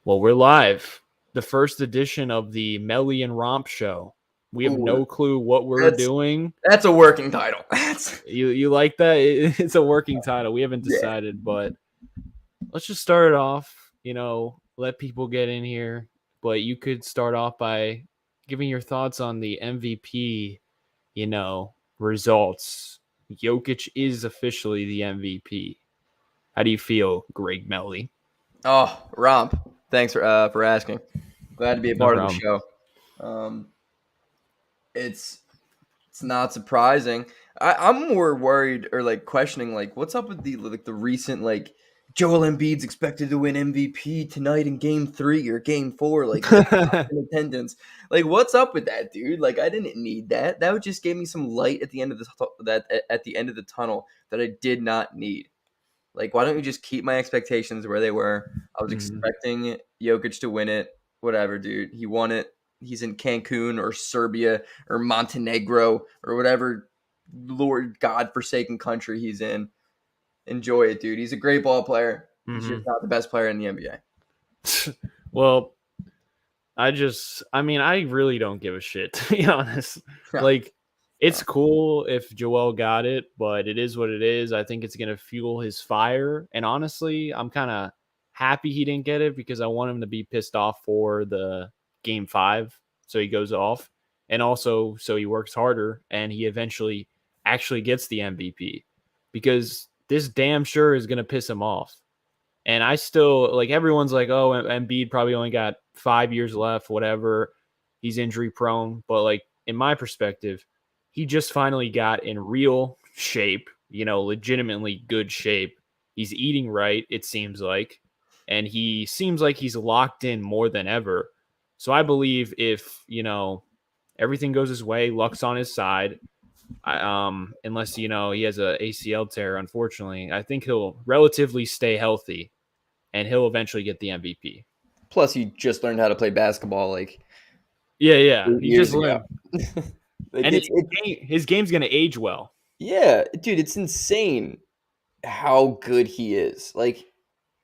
Well, we're live. The first edition of the Melly and Romp show. We have Ooh, no clue what we're that's doing. that's a working title. That's You like that? It's a working title. We haven't yeah. decided, but let's just start it off. Let people get in here. But you could start off by giving your thoughts on the MVP, results. Jokic is officially the MVP. How do you feel, Greg Melly? Oh, Romp. Thanks for asking. Glad to be a No part of the problem. show. Um, it's it's not surprising. I'm more worried or like questioning like what's up with the recent like Joel Embiid's expected to win MVP tonight in Game 3 or Game 4. Like he's not in attendance. Like what's up with that, dude? Like I didn't need that. That would just give me some light at the end of the end of the tunnel that I did not need. Like, why don't you just keep my expectations where they were? I was Mhm. expecting Jokic to win it. Whatever, dude. He won it. He's in Cancun or Serbia or Montenegro or whatever Lord God forsaken country he's in. Enjoy it, dude. He's a great ball player. He's just Mhm. not the best player in the NBA. Well, I really don't give a shit, to be honest. No, Like, it's no. cool if Joel got it, but it is what it is. I think it's going to fuel his fire. And honestly, I'm kind of happy he didn't get it because I want him to be pissed off for the game 5. So he goes off. And also, so he works harder and he eventually actually gets the MVP because this damn sure is going to piss him off. And I still like everyone's like, oh, Embiid probably only got 5 years left, whatever. He's injury prone. But like in my perspective, he just finally got in real shape, legitimately good shape. He's eating right, it seems like. And he seems like he's locked in more than ever. So I believe if, everything goes his way, luck's on his side. Unless he has a ACL tear, unfortunately, I think he'll relatively stay healthy and he'll eventually get the MVP. Plus, he just learned how to play basketball like Yeah, yeah. He just 8 years ago. learned, Like and his game's gonna age well. yeah, dude, it's insane how good he is. Like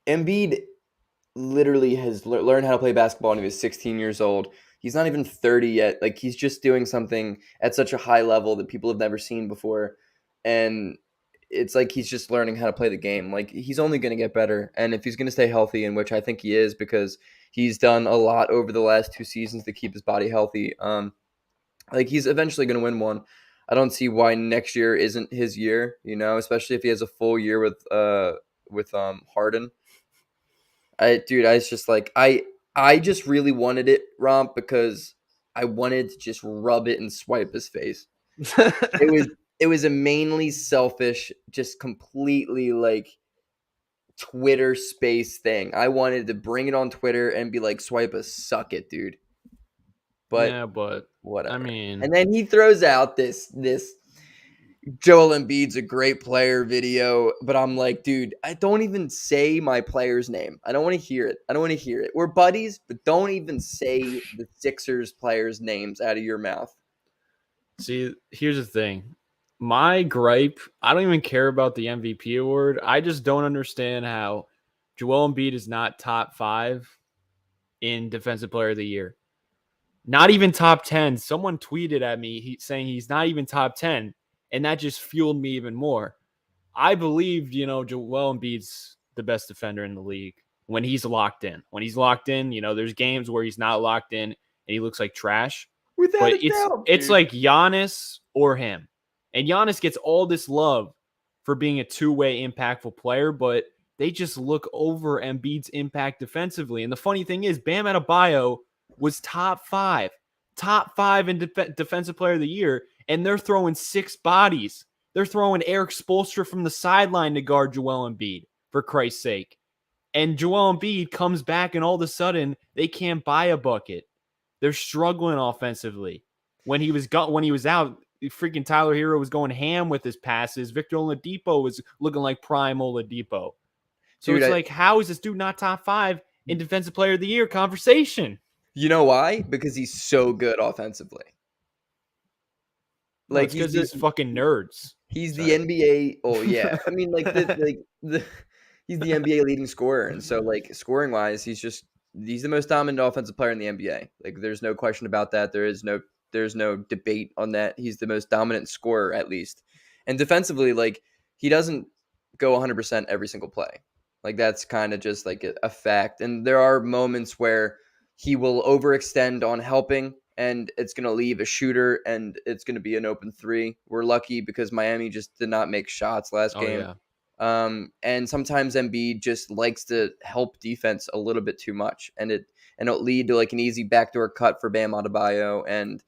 Embiid literally has learned how to play basketball when he was 16 years old. He's not even 30 yet. Like he's just doing something at such a high level that people have never seen before. And it's like he's just learning how to play the game. Like he's only going to get better. And if he's going to stay healthy, in which I think he is because he's done a lot over the last 2 seasons to keep his body healthy, like he's eventually going to win one. I don't see why next year isn't his year, especially if he has a full year with Harden. I was just like I just really wanted it, Romp, because I wanted to just rub it and swipe his face. It was it was a mainly selfish, just completely like Twitter space thing. I wanted to bring it on Twitter and be like, swipe a suck it, dude. But Yeah, but I whatever. mean, And then he throws out this Joel Embiid's a great player video, but I'm like, dude, I don't even say my player's name. I don't want to hear it. I don't want to hear it. We're buddies, but don't even say the Sixers players' names out of your mouth. see, here's the thing. My gripe, I don't even care about the MVP award. I just don't understand how Joel Embiid is not top 5 in Defensive Player of the Year. Not even top 10. Someone tweeted at me saying he's not even top 10, and that just fueled me even more. I believed, Joel Embiid's the best defender in the league when he's locked in. When he's locked in, there's games where he's not locked in and he looks like trash. Without But a doubt, it's dude. like Giannis or him. And Giannis gets all this love for being a two-way impactful player, but they just look over Embiid's impact defensively. And the funny thing is, Bam Adebayo was top five in defensive player of the year, and they're throwing 6 bodies. They're throwing Eric Spoelstra from the sideline to guard Joel Embiid, for Christ's sake. And Joel Embiid comes back, and all of a sudden, they can't buy a bucket. They're struggling offensively. When he was out, freaking Tyler Hero was going ham with his passes. Victor Oladipo was looking like prime Oladipo. So Dude, it's like, how is this dude not top 5 in Defensive Player of the Year conversation? you know why? Because he's so good offensively. No, Like it's because he's fucking nerds. he's the Sorry. NBA. Oh yeah, I mean like the he's the NBA leading scorer, and so like scoring wise, he's just he's the most dominant offensive player in the NBA. Like, there's no question about that. There's no debate on that. He's the most dominant scorer, at least. And defensively, like, he doesn't go 100% every single play. Like, that's kind of just like a fact. And there are moments where he will overextend on helping, and it's going to leave a shooter, and it's going to be an open three. We're lucky because Miami just did not make shots last Oh game. yeah. And sometimes Embiid just likes to help defense a little bit too much, and it'll lead to like an easy backdoor cut for Bam Adebayo, and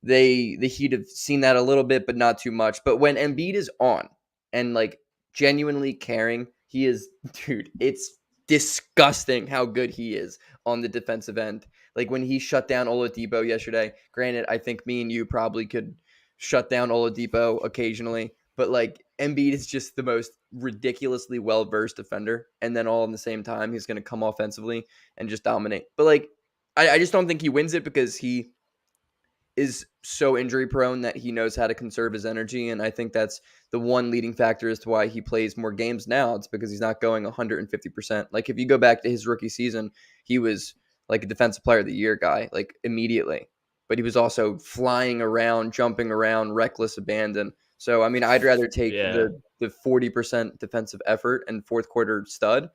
the Heat have seen that a little bit, but not too much. But when Embiid is on and like genuinely caring, he is, dude. It's disgusting how good he is on the defensive end. Like when he shut down Oladipo yesterday. Granted, I think me and you probably could shut down Oladipo occasionally, but like Embiid is just the most ridiculously well versed defender, and then all in the same time, he's going to come offensively and just dominate. But like, I just don't think he wins it because he is so injury prone that he knows how to conserve his energy. And I think that's the one leading factor as to why he plays more games now. It's because he's not going 150%. Like if you go back to his rookie season, he was like a defensive player of the year guy, like immediately. But he was also flying around, jumping around, reckless abandon. So I mean, I'd rather take Yeah. the 40% defensive effort and fourth quarter stud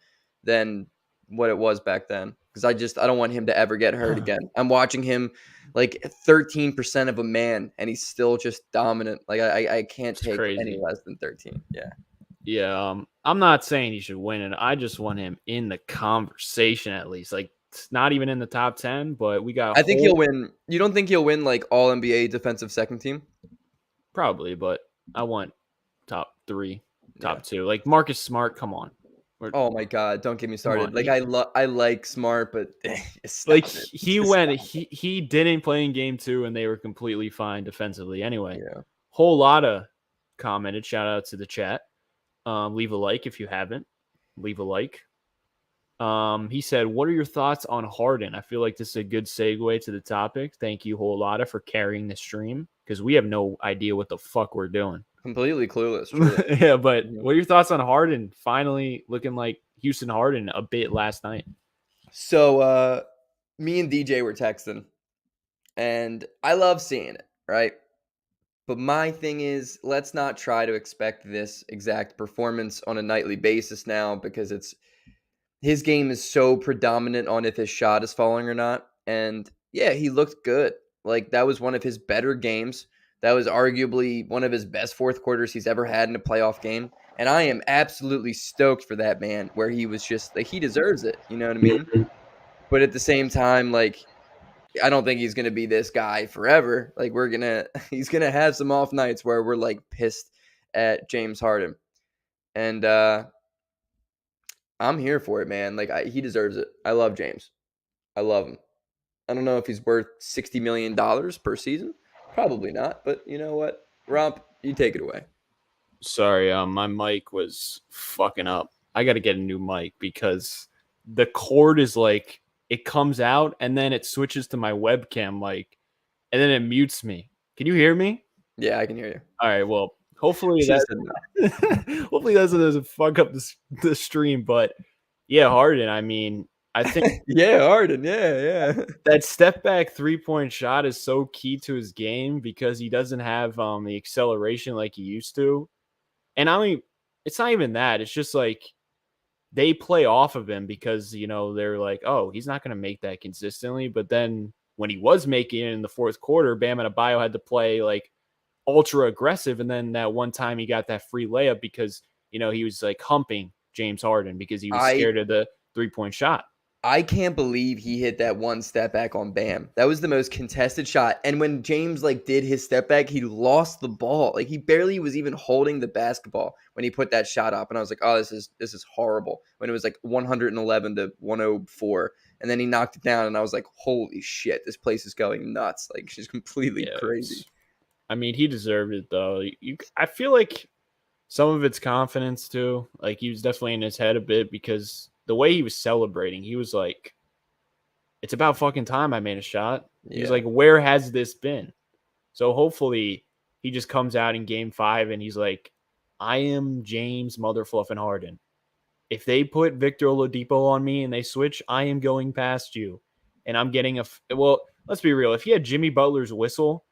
than what it was back then. Because I don't want him to ever get hurt again. I'm watching him like 13% of a man, and he's still just dominant. Like I can't It's take any crazy. less than 13. Yeah, Yeah, I'm not saying he should win it. I just want him in the conversation at least. Like it's not even in the top 10, but we got a I think he'll whole win. You don't think he'll win like all NBA defensive second team? probably, but I want top 3, Yeah. top 2. Like Marcus Smart, come on. Or Oh my God, don't get me come started. on. Like I like Smart, but Like stop it. he Just went stop. he didn't play in game 2 and they were completely fine defensively. Anyway, Yeah. whole lot of commented. Shout out to the chat. Leave a like if you haven't. Leave a like. He said, "What are your thoughts on Harden?" I feel like this is a good segue to the topic. Thank you, Holada, for carrying the stream because we have no idea what the fuck we're doing. Completely clueless, truly. Yeah, but Mhm. what are your thoughts on Harden finally looking like Houston Harden a bit last night? So me and DJ were texting, and I love seeing it, right? But my thing is, let's not try to expect this exact performance on a nightly basis now because it's his game is so predominant on if his shot is falling or not. And yeah, he looked good. Like that was one of his better games. That was arguably one of his best fourth quarters he's ever had in a playoff game. And I am absolutely stoked for that man where he was just like he deserves it. You know what I mean? But at the same time, like I don't think he's gonna be this guy forever. Like he's gonna have some off nights where we're like pissed at James Harden. And I'm here for it, man. Like he deserves it. I love James. I love him. I don't know if he's worth $60 million per season. Probably not, but you know what? Romp, you take it away. Sorry, my mic was fucking up. I got to get a new mic because the cord is like it comes out and then it switches to my webcam mic and then it mutes me. Can you hear me? Yeah, I can hear you. All right. Well, hopefully Should have said no. that hopefully that doesn't fuck up the stream. But yeah, Harden. I mean, I think Yeah, Harden. Yeah, yeah. that step back 3-point shot is so key to his game because he doesn't have the acceleration like he used to. And I mean, it's not even that. It's just like they play off of him because they're like, oh, he's not going to make that consistently. But then when he was making it in the fourth quarter, Bam Adebayo had to play like ultra aggressive. And then that one time he got that free layup because he was like humping James Harden because he was I scared of the 3-point shot. I can't believe he hit that one step back on Bam. That was the most contested shot. And when James like did his step back, he lost the ball. Like he barely was even holding the basketball when he put that shot up. And I was like, "Oh, this is horrible." When it was like 111 to 104, and then he knocked it down, and I was like, "Holy shit, this place is going nuts!" Like she's completely Yeah, crazy. I mean, he deserved it though. I feel like some of it's confidence too. Like he was definitely in his head a bit because the way he was celebrating, he was like, "It's about fucking time I made a shot." He was Yeah. like, "Where has this been?" So hopefully he just comes out in game 5 and he's like, "I am James Motherfluffin Harden." if they put Victor Oladipo on me and they switch, I am going past you. And I'm getting well, let's be real. If he had Jimmy Butler's whistle,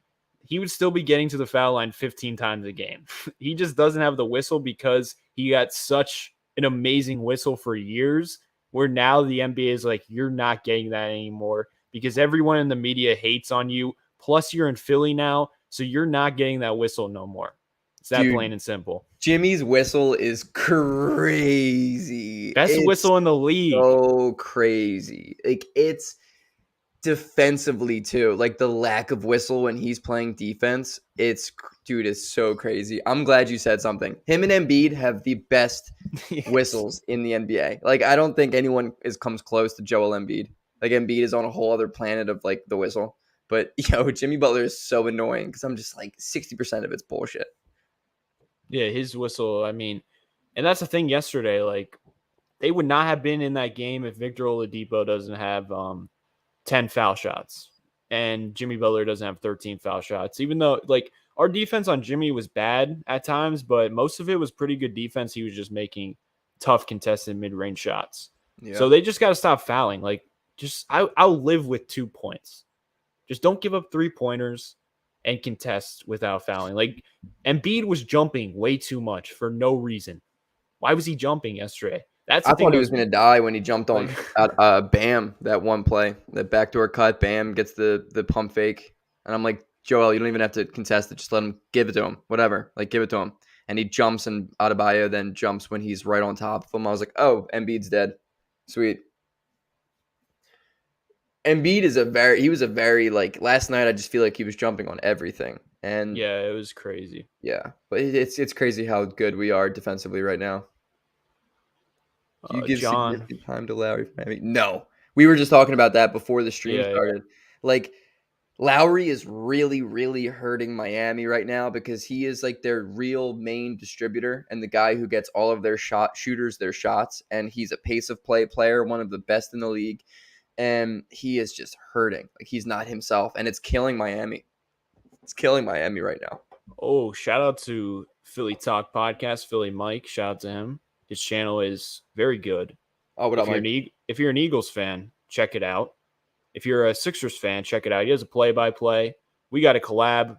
he would still be getting to the foul line 15 times a game. He just doesn't have the whistle because he got such an amazing whistle for years, where now the NBA is like, you're not getting that anymore because everyone in the media hates on you. Plus, you're in Philly now, so you're not getting that whistle no more. It's that Dude, plain and simple. Jimmy's whistle is crazy. Best It's whistle in the league. so crazy. Like, it's defensively too. Like, the lack of whistle when he's playing defense, dude, it's so crazy. I'm glad you said something. Him and Embiid have the best Yes. whistles in the NBA. Like, I don't think anyone comes close to Joel Embiid. Like, Embiid is on a whole other planet of like the whistle. But Jimmy Butler is so annoying because I'm just like 60% of it's bullshit. Yeah, his whistle. I mean, and that's the thing yesterday. Like, they would not have been in that game if Victor Oladipo doesn't have 10 foul shots and Jimmy Butler doesn't have 13 foul shots. Even though, like, our defense on Jimmy was bad at times, but most of it was pretty good defense. He was just making tough contested mid-range shots. Yeah. So they just got to stop fouling. Like, I'll live with 2 points. Just don't give up 3-pointers and contest without fouling. Like, Embiid was jumping way too much for no reason. Why was he jumping yesterday? That's I the thing thought that he was was going to die when he jumped like, on Bam, that one play, that backdoor cut. Bam gets the pump fake. And I'm like, Joel, you don't even have to contest it. Just let him give it to him. Whatever. Like, give it to him. And he jumps, and Adebayo then jumps when he's right on top of him. I was like, oh, Embiid's dead. Sweet. Embiid he was a very, like, last night I just feel like he was jumping on everything. And yeah, it was crazy. yeah, but it's crazy how good we are defensively right now. Do you give John, significant time to Lowry for Miami? No. We were just talking about that before the stream yeah, started. Like, Lowry is really, really hurting Miami right now because he is like their real main distributor and the guy who gets all of their shooters their shots. And he's a pace of play player, one of the best in the league. And he is just hurting. Like, he's not himself. And it's killing Miami. It's killing Miami right now. Oh, shout out to Philly Talk Podcast, Philly Mike. Shout out to him. His channel is very good. Oh, what up, Mike? If you're an Eagles fan, check it out. If you're a Sixers fan, check it out. He has a play-by-play. We got a collab.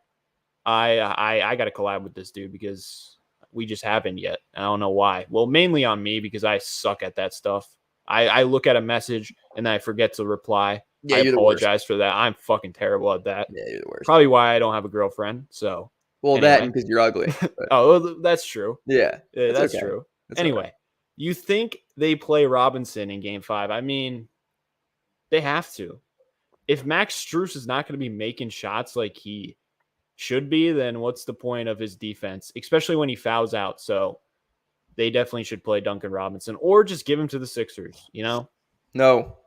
I got a collab with this dude because we just haven't yet. I don't know why. Well, mainly on me because I suck at that stuff. I look at a message and then I forget to reply. Yeah, I you're the worst. apologize for that. I'm fucking terrible at that. Yeah, you're the worst. Probably why I don't have a girlfriend. So, Well, anyway. that and because you're ugly. But Oh, that's true. yeah, That's okay. true. That's Anyway, okay. you think they play Robinson in Game 5? I mean, they have to. If Max Strus is not going to be making shots like he should be, then what's the point of his defense, especially when he fouls out? So they definitely should play Duncan Robinson or just give him to the Sixers, you know? No.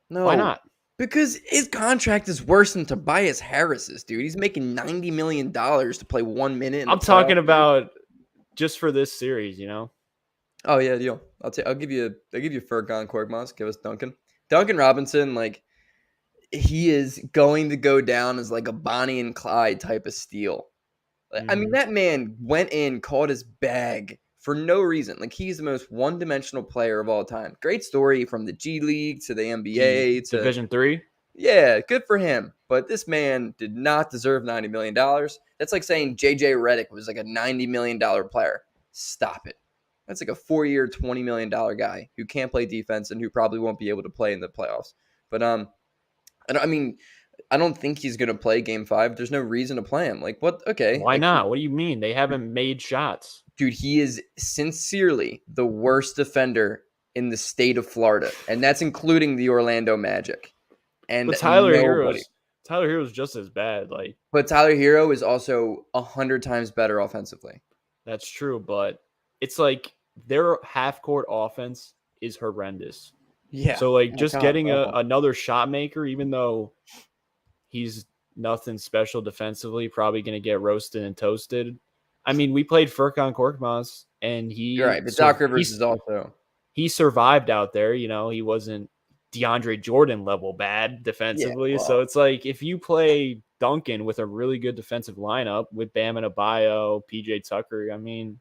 Why not? Because his contract is worse than Tobias Harris's, dude. He's making $90 million to play 1 minute. I'm talking about just for this series, you know? Oh yeah, deal. I'll give you Furkan Korkmaz. Give us Duncan. Duncan Robinson, like, he is going to go down as like a Bonnie and Clyde type of steal. I mean, that man went in, caught his bag for no reason. Like, he's the most one-dimensional player of all time. Great story from the G League to the NBA to Division 3. Yeah, good for him. But this man did not deserve $90 million. That's like saying JJ Redick was like a $90 million player. Stop it. That's like a 4-year, $20 million guy who can't play defense and who probably won't be able to play in the playoffs. But I don't think he's going to play Game 5. There's no reason to play him. Like, what? Okay. Why not? What do you mean? They haven't made shots. Dude, he is sincerely the worst defender in the state of Florida. And that's including the Orlando Magic. And But Tyler Hero's just as bad. But Tyler Hero is also 100 times better offensively. That's true, but it's like their half-court offense is horrendous. Yeah. So, like, just getting another shot maker, even though he's nothing special defensively, probably going to get roasted and toasted. I mean, we played Furkan Korkmaz, and You're right, but Doc Rivers is also... He survived out there. You know, he wasn't DeAndre Jordan level bad defensively. Yeah, well, so it's like if you play Duncan with a really good defensive lineup with Bam and Adebayo, PJ Tucker, I mean,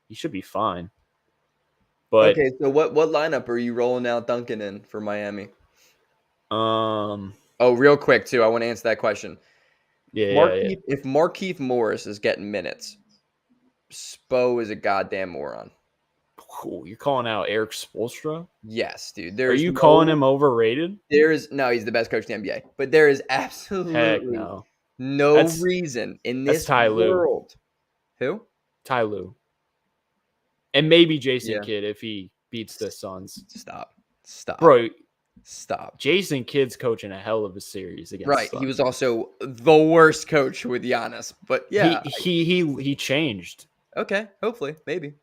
he should be fine. But Okay, so what lineup are you rolling out Duncan in for Miami? um, Oh, real quick too, I want to answer that question. yeah. If Markeith Morris is getting minutes, Spo is a goddamn moron. Cool. You're calling out Eric Spoelstra? Yes, dude. Are you calling him overrated? He's the best coach in the NBA, but there is Heck absolutely no. no That's reason in that's this Ty Lue. world. Who? Ty Lue. And maybe Jason Yeah. Kidd if he beats the Suns. Stop. Stop. Bro, Stop. Jason Kidd's coaching a hell of a series against Right. the He Suns. was also the worst coach with Giannis. But yeah. He changed. Okay. Hopefully. Maybe.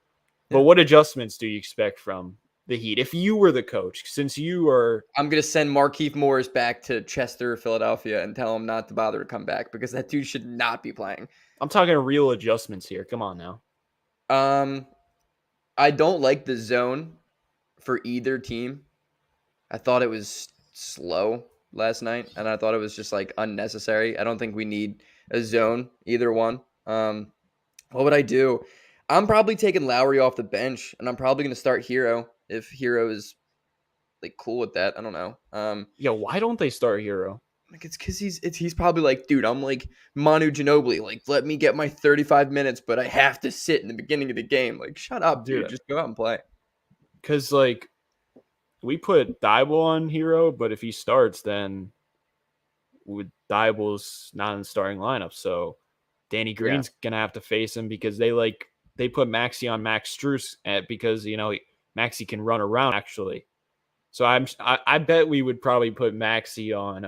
But Yeah. what adjustments do you expect from the Heat if you were the coach? Since you are, I'm gonna send Markeith Morris back to Chester, Philadelphia, and tell him not to bother to come back because that dude should not be playing. I'm talking real adjustments here. Come on now. Um, I don't like the zone for either team. I thought it was slow last night, and I thought it was just like unnecessary. I don't think we need a zone either one. What would I do? I'm probably taking Lowry off the bench, and I'm probably gonna start Hero if Hero is like cool with that. I don't know. Yo, why don't they start Hero? Like it's because he's probably like, dude, I'm like Manu Ginobili. Like, let me get my 35 minutes, but I have to sit in the beginning of the game. Like, shut up, dude. Dude, Just go out and play. because like we put Dybul on Hero, but if he starts, then with Dybul's not in the starting lineup. So Danny Yeah, Green's gonna have to face him because they put Maxi on Max Struess because Maxi can run around actually. So I bet we would probably put Maxi on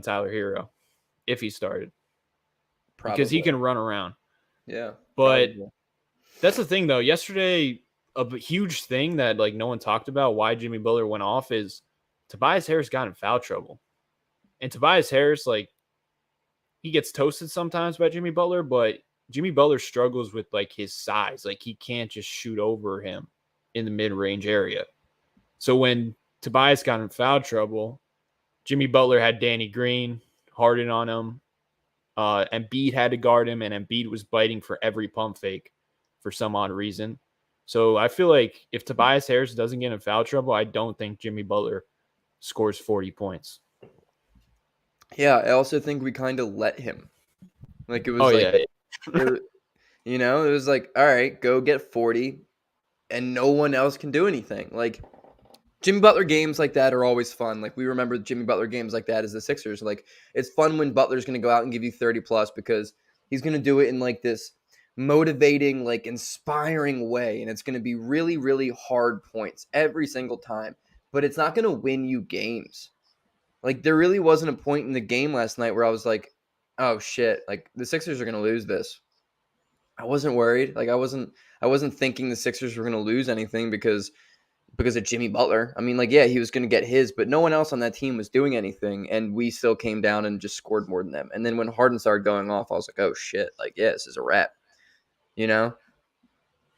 Tyler Hero if he started because he probably. can run around. Yeah, But probably. that's the thing though. Yesterday, a huge thing that like no one talked about why Jimmy Butler went off is Tobias Harris got in foul trouble. And Tobias Harris, like, he gets toasted sometimes by Jimmy Butler, but Jimmy Butler struggles with like his size. Like he can't just shoot over him in the mid-range area. So when Tobias got in foul trouble, Jimmy Butler had Danny Green, Harden on him. Embiid had to guard him, and Embiid was biting for every pump fake for some odd reason. So I feel like if Tobias Harris doesn't get in foul trouble, I don't think Jimmy Butler scores 40 points. Yeah, I also think we kind of let him. Like it Oh, was like yeah. it, it was like, all right, go get 40, and no one else can do anything. Like Jimmy Butler games like that are always fun. Like we remember Jimmy Butler games like that as the Sixers. Like it's fun when Butler's going to go out and give you 30 plus because he's going to do it in like this motivating, like inspiring way. And it's going to be really, really hard points every single time. But it's not going to win you games. Like there really wasn't a point in the game last night where I was like, oh shit, like the Sixers are going to lose this. I wasn't worried. Like I wasn't thinking the Sixers were going to lose anything because of Jimmy Butler. I mean, like, yeah, he was going to get his, but no one else on that team was doing anything, and we still came down and just scored more than them. And then when Harden started going off, I was like, oh shit, like, yeah, this is a wrap. You know,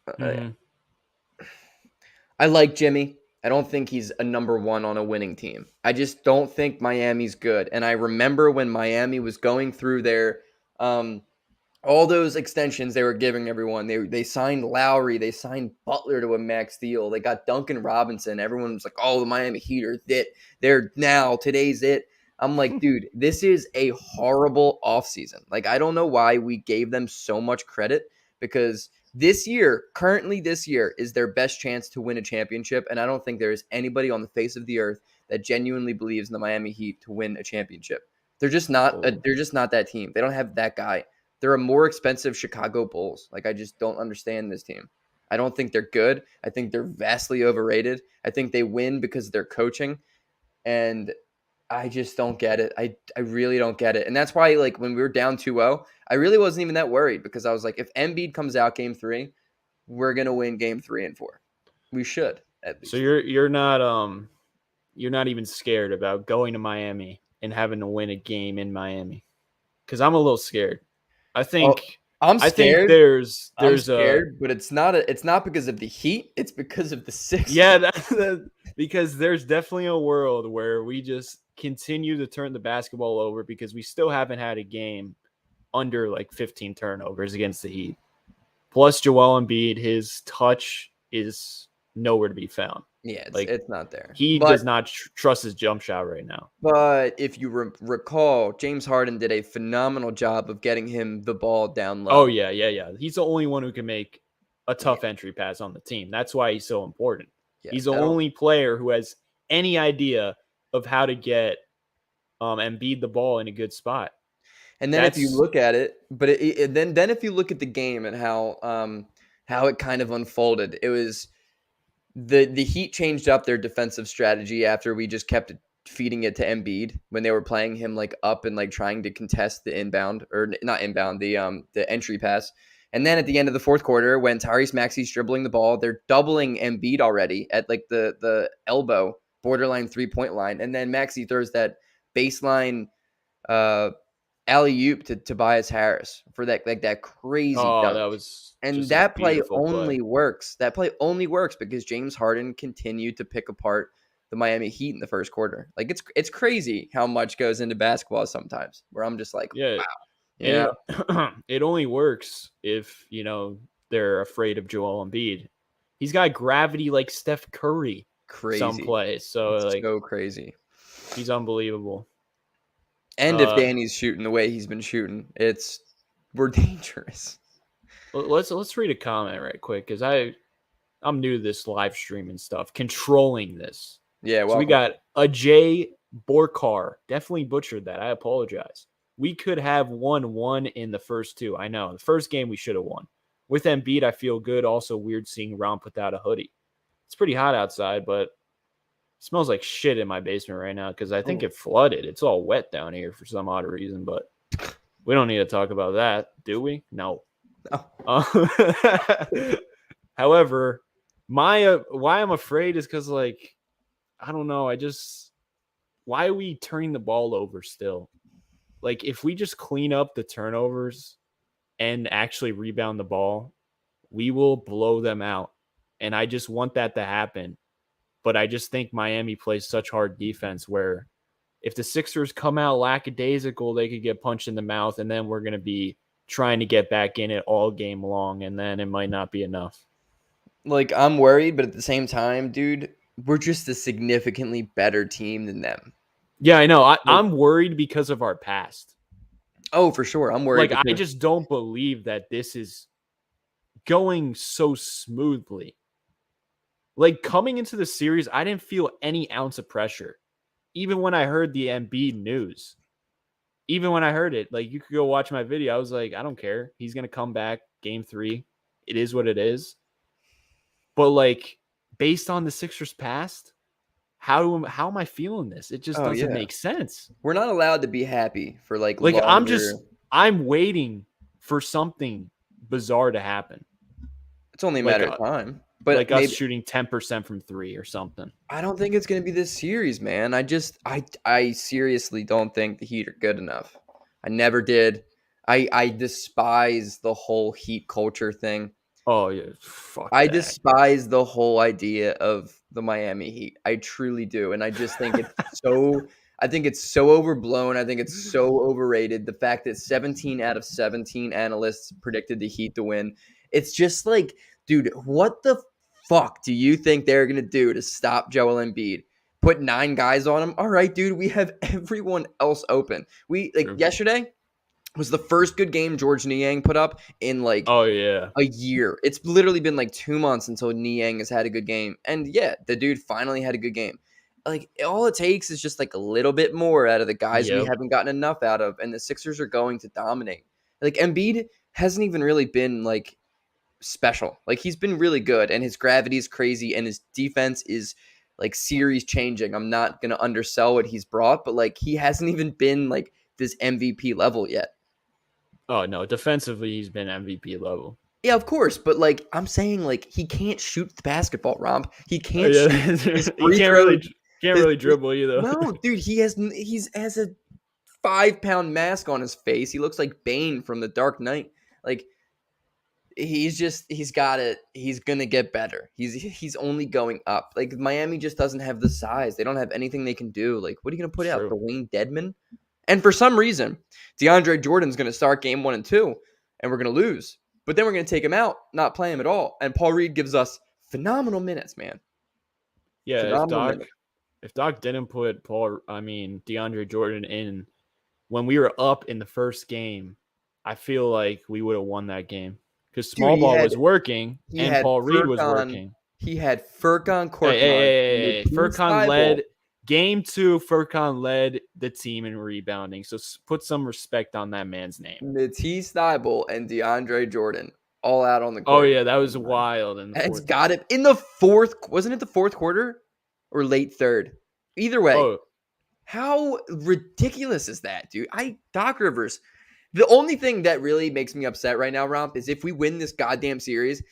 I, Mm-hmm. I like Jimmy. I don't think he's a number one on a winning team. I just don't think Miami's good. And I remember when Miami was going through their all those extensions they were giving everyone. They signed Lowry, they signed Butler to a max deal. They got Duncan Robinson. Everyone was like, "Oh, the Miami Heat are it. They're now today's it." I'm like, dude, this is a horrible offseason. Like, I don't know why we gave them so much credit because currently this year, is their best chance to win a championship. And I don't think there is anybody on the face of the earth that genuinely believes in the Miami Heat to win a championship. They're just not. Oh. They're just not that team. They don't have that guy. They're a more expensive Chicago Bulls. Like I just don't understand this team. I don't think they're good. I think they're vastly overrated. I think they win because of their coaching, and I just don't get it. I really don't get it. And that's why like when we were down 2-0, I really wasn't even that worried because I was like if Embiid comes out game 3, we're going to win game 3 and 4. We should at So least. you're not even scared about going to Miami and having to win a game in Miami because I'm a little scared. I Oh, think I'm I think scared. I'm there's a scared, but it's not because of the Heat, it's because of the Sixers. yeah because there's definitely a world where we just continue to turn the basketball over because we still haven't had a game under like 15 turnovers against the Heat. Plus Joel Embiid, his touch is nowhere to be found. Yeah, Like it's not there. he But does not trust his jump shot right now. if you recall, James Harden did a phenomenal job of getting him the ball down Oh low. yeah, yeah, yeah. He's the only one who can make a Yeah, tough entry pass on the team. That's why he's so important. yeah. He's the That'll only player who has any idea of how to get Embiid the ball in a good spot. And then if you That's look at it, but then if you look at the game and how it kind of unfolded, it was the Heat changed up their defensive strategy after we just kept feeding it to Embiid when they were playing him like up and like trying to contest the inbound or not inbound the entry pass. And then at the end of the fourth quarter, when Tyrese Maxey's dribbling the ball, they're doubling Embiid already at like the elbow borderline 3-point line, and then Maxey throws that baseline uh, alley oop to Tobias Harris for that crazy oh, that dunk. was And just a that play beautiful play. only works. That play only works because James Harden continued to pick apart the Miami Heat in the first quarter. Like it's crazy how much goes into basketball sometimes. Where I'm just like, Yeah, and yeah, it only works if they're afraid of Joel Embiid. He's got gravity like Steph Curry some crazy. plays, so It's like so crazy. he's unbelievable. And if Uh, Danny's shooting the way he's been shooting, we're dangerous. let's read a comment right quick because I'm new to this live streaming stuff, controlling this. Yeah, So we welcome. got a J Borkar. Definitely butchered that. I apologize. We could have won one in the first two. I know. The first game we should have won. With Embiid, I feel good. Also weird seeing Romp without a hoodie. It's pretty hot outside, but it smells like shit in my basement right now because I think Oh, it flooded. It's all wet down here for some odd reason, but we don't need to talk about that, do we? No. no. However, my why I'm afraid is because like I don't know. Why are we turning the ball over still? Like if we just clean up the turnovers and actually rebound the ball, we will blow them out. And I just want that to happen. But I just think Miami plays such hard defense where if the Sixers come out lackadaisical, they could get punched in the mouth, and then we're going to be trying to get back in it all game long, and then it might not be enough. Like I'm worried, but at the same time, dude, we're just a significantly better team than them. Yeah, I know. Like, I'm worried because of our past. oh, for sure. I'm worried Like, I because just don't believe that this is going so smoothly. Like, coming into the series, I didn't feel any ounce of pressure. Even when I heard the Embiid news, even when I heard it, like, you could go watch my video. I was like, I don't care. He's going to come back game 3. It is what it is. But, like, based on the Sixers past, how am I feeling this? It just oh doesn't yeah, make sense. we're not allowed to be happy for like Like, longer. I'm waiting for something bizarre to happen. It's only a Like, matter of time. But us maybe shooting 10% from 3 or something. I don't think it's going to be this series, man. I seriously don't think the Heat are good enough. I never did. I despise the whole Heat culture thing. Oh yeah, fuck I that. despise the whole idea of the Miami Heat. I truly do, and I just think it's so. I think it's so overblown. I think it's so overrated. The fact that 17 out of 17 analysts predicted the Heat to win. It's just like, dude, what the fuck do you think they're gonna do to stop Joel Embiid? Put 9 guys on him? All right, dude. We have everyone else open. We like True. yesterday was the first good game George Niang put up in like Oh yeah. a year. It's literally been like 2 months until Niang has had a good game. And yeah, the dude finally had a good game. Like all it takes is just like a little bit more out of the guys we Yep. haven't gotten enough out of, and the Sixers are going to dominate. Like Embiid hasn't even really been like special. Like he's been really good, and his gravity is crazy, and his defense is like series changing. I'm not gonna undersell what he's brought, but like he hasn't even been like this MVP level yet. Oh no, defensively he's been MVP level. Yeah, of course, but like I'm saying, like he can't shoot the basketball, Romp. He Oh can't yeah, shoot his he free throws. can't His really free, dribble either. no, dude, he's a 5 pound mask on his face. He looks like Bane from The Dark Knight. Like he's got it. He's gonna get better. He's only going up. Like Miami just doesn't have the size. They don't have anything they can do. Like what are you gonna put out? True. Dwayne Dedman? And for some reason, DeAndre Jordan's gonna start game 1 and 2, and we're gonna lose. But then we're going to take him out, not play him at all. And Paul Reed gives us phenomenal minutes, man. Yeah, Phenomenal minutes. if Doc didn't put DeAndre Jordan in when we were up in the first game, I feel like we would have won that game because Dude, small ball was working he and had Paul Reed was Furkan, working. he had Furkan Hey, hey, Korkmaz, hey, hey. Matisse Furkan Thybulle. led game 2. Furkan led the team in rebounding, so put some respect on that man's name. Matisse Thybulle and DeAndre Jordan all out on the Oh court. yeah, that was wild in the It's fourth. got it in the fourth. Wasn't it the fourth quarter or late third? Either way, Oh, how ridiculous is that, dude? Doc Rivers. The only thing that really makes me upset right now, Romp, is if we win this goddamn series,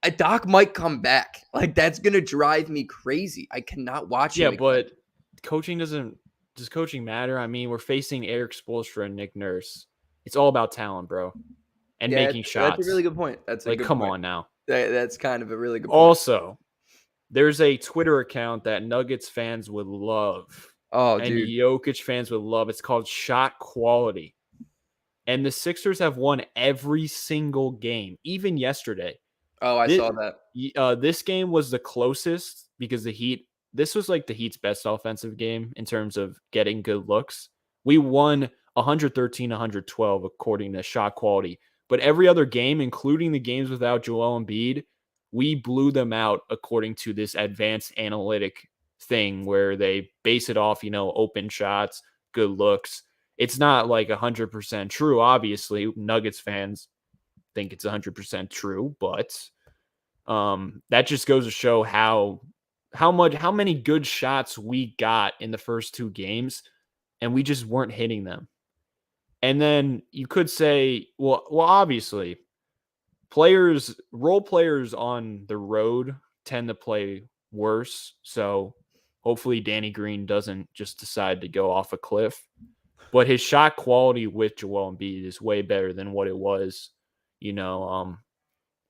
a Doc might come back. Like that's gonna drive me crazy. I cannot watch yeah, him again. but coaching does coaching matter? I mean, we're facing Eric Spoelstra and Nick Nurse. It's all about talent, bro, and Yeah, making that's a really shots. good point. That's a Like, good come point. on now. That's kind of a really good point. Also, there's a Twitter account that Nuggets fans would love Oh, and dude. Jokic fans would love. It's called Shot Quality. And the Sixers have won every single game, even yesterday. Oh, I This, saw that. this game was the closest because the Heat, this was like the Heat's best offensive game in terms of getting good looks. We won 113-112 according to Shot Quality. But every other game, including the games without Joel Embiid, we blew them out according to this advanced analytic thing where they base it off, open shots, good looks. It's not like 100% true, obviously. Nuggets fans think it's 100% true, but that just goes to show how many good shots we got in the first 2 games, and we just weren't hitting them. And then you could say, well, obviously, role players on the road tend to play worse. So hopefully Danny Green doesn't just decide to go off a cliff. But his shot quality with Joel Embiid is way better than what it was,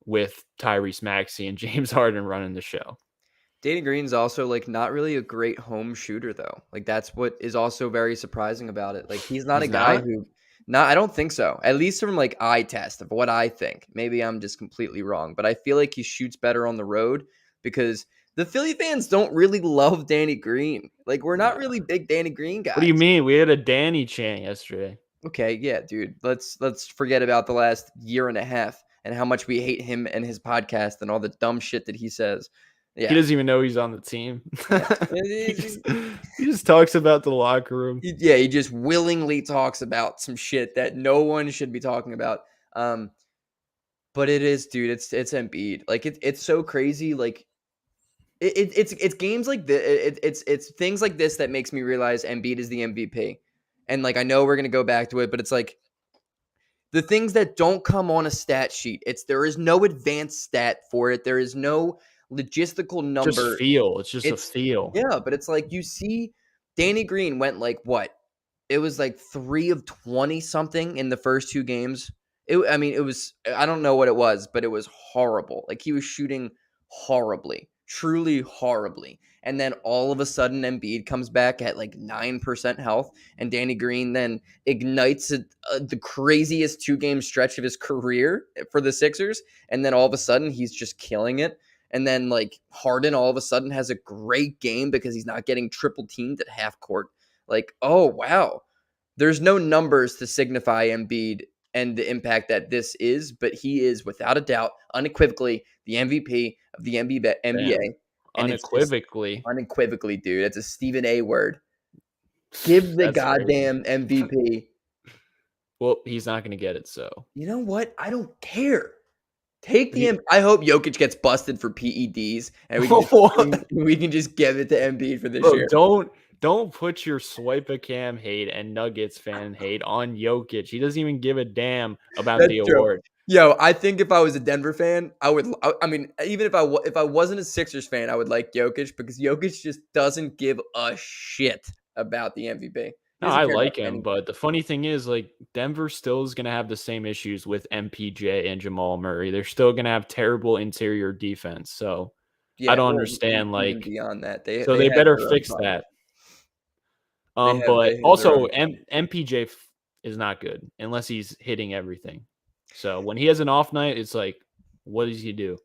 with Tyrese Maxey and James Harden running the show. Danny Green's also like not really a great home shooter though. Like that's what is also very surprising about it. Like he's not a He's guy not? who I don't think so. At least from like eye test of what I think. Maybe I'm just completely wrong, but I feel like he shoots better on the road because the Philly fans don't really love Danny Green. Like we're not Nah. really big Danny Green What do you guys. mean? We had a Danny chant yesterday. Okay, yeah, dude. Let's forget about the last year and a half and how much we hate him and his podcast and all the dumb shit that he says. He Yeah. doesn't even know he's on the team. Yeah. he just talks about the locker room. Yeah, he just willingly talks about some shit that no one should be talking about. But it is, dude. It's Embiid. Like it's so crazy. Like it's games like this. It's things like this that makes me realize Embiid is the MVP. And like I know we're gonna go back to it, but it's like the things that don't come on a stat sheet. There is no advanced stat for it. There is no logistical Just number. feel. It's just a It's feel. yeah, but it's like you see Danny Green went like what? It was like 3 of 20 something in the first 2 games. It was I don't know what it was, but it was horrible. Like he was shooting horribly, truly horribly. And then all of a sudden Embiid comes back at like 9% health and Danny Green then ignites the craziest 2-game stretch of his career for the Sixers and then all of a sudden he's just killing it. And then like Harden all of a sudden has a great game because he's not getting triple teamed at half court. Like, oh wow. There's no numbers to signify Embiid and the impact that this is, but he is without a doubt, unequivocally, the MVP of the NBA. Damn. And it's just Unequivocally. unequivocally, dude. It's a Stephen A word. Give the That's crazy. goddamn MVP. Well, he's not going to get it, so. You know what? I don't care. Take He, I hope Jokic gets busted for PEDs and we can just give it to Embiid for this bro, year. don't put your swipe a cam hate and Nuggets fan hate on Jokic. He doesn't even give a damn about That's the true. award. Yo, I think if I was a Denver fan, I would. I mean, even if I wasn't a Sixers fan, I would like Jokic because Jokic just doesn't give a shit about the MVP. He No, doesn't I care about like him, anything. but the funny thing is, like, Denver still is going to have the same issues with MPJ and Jamal Murray. They're still going to have terrible interior defense. So I Yeah, don't well, understand, even like, beyond that, so they they have better their own fix problems. that. But They have their also own problems. MPJ is not good unless he's hitting everything. So when he has an off night, it's like, what does he do?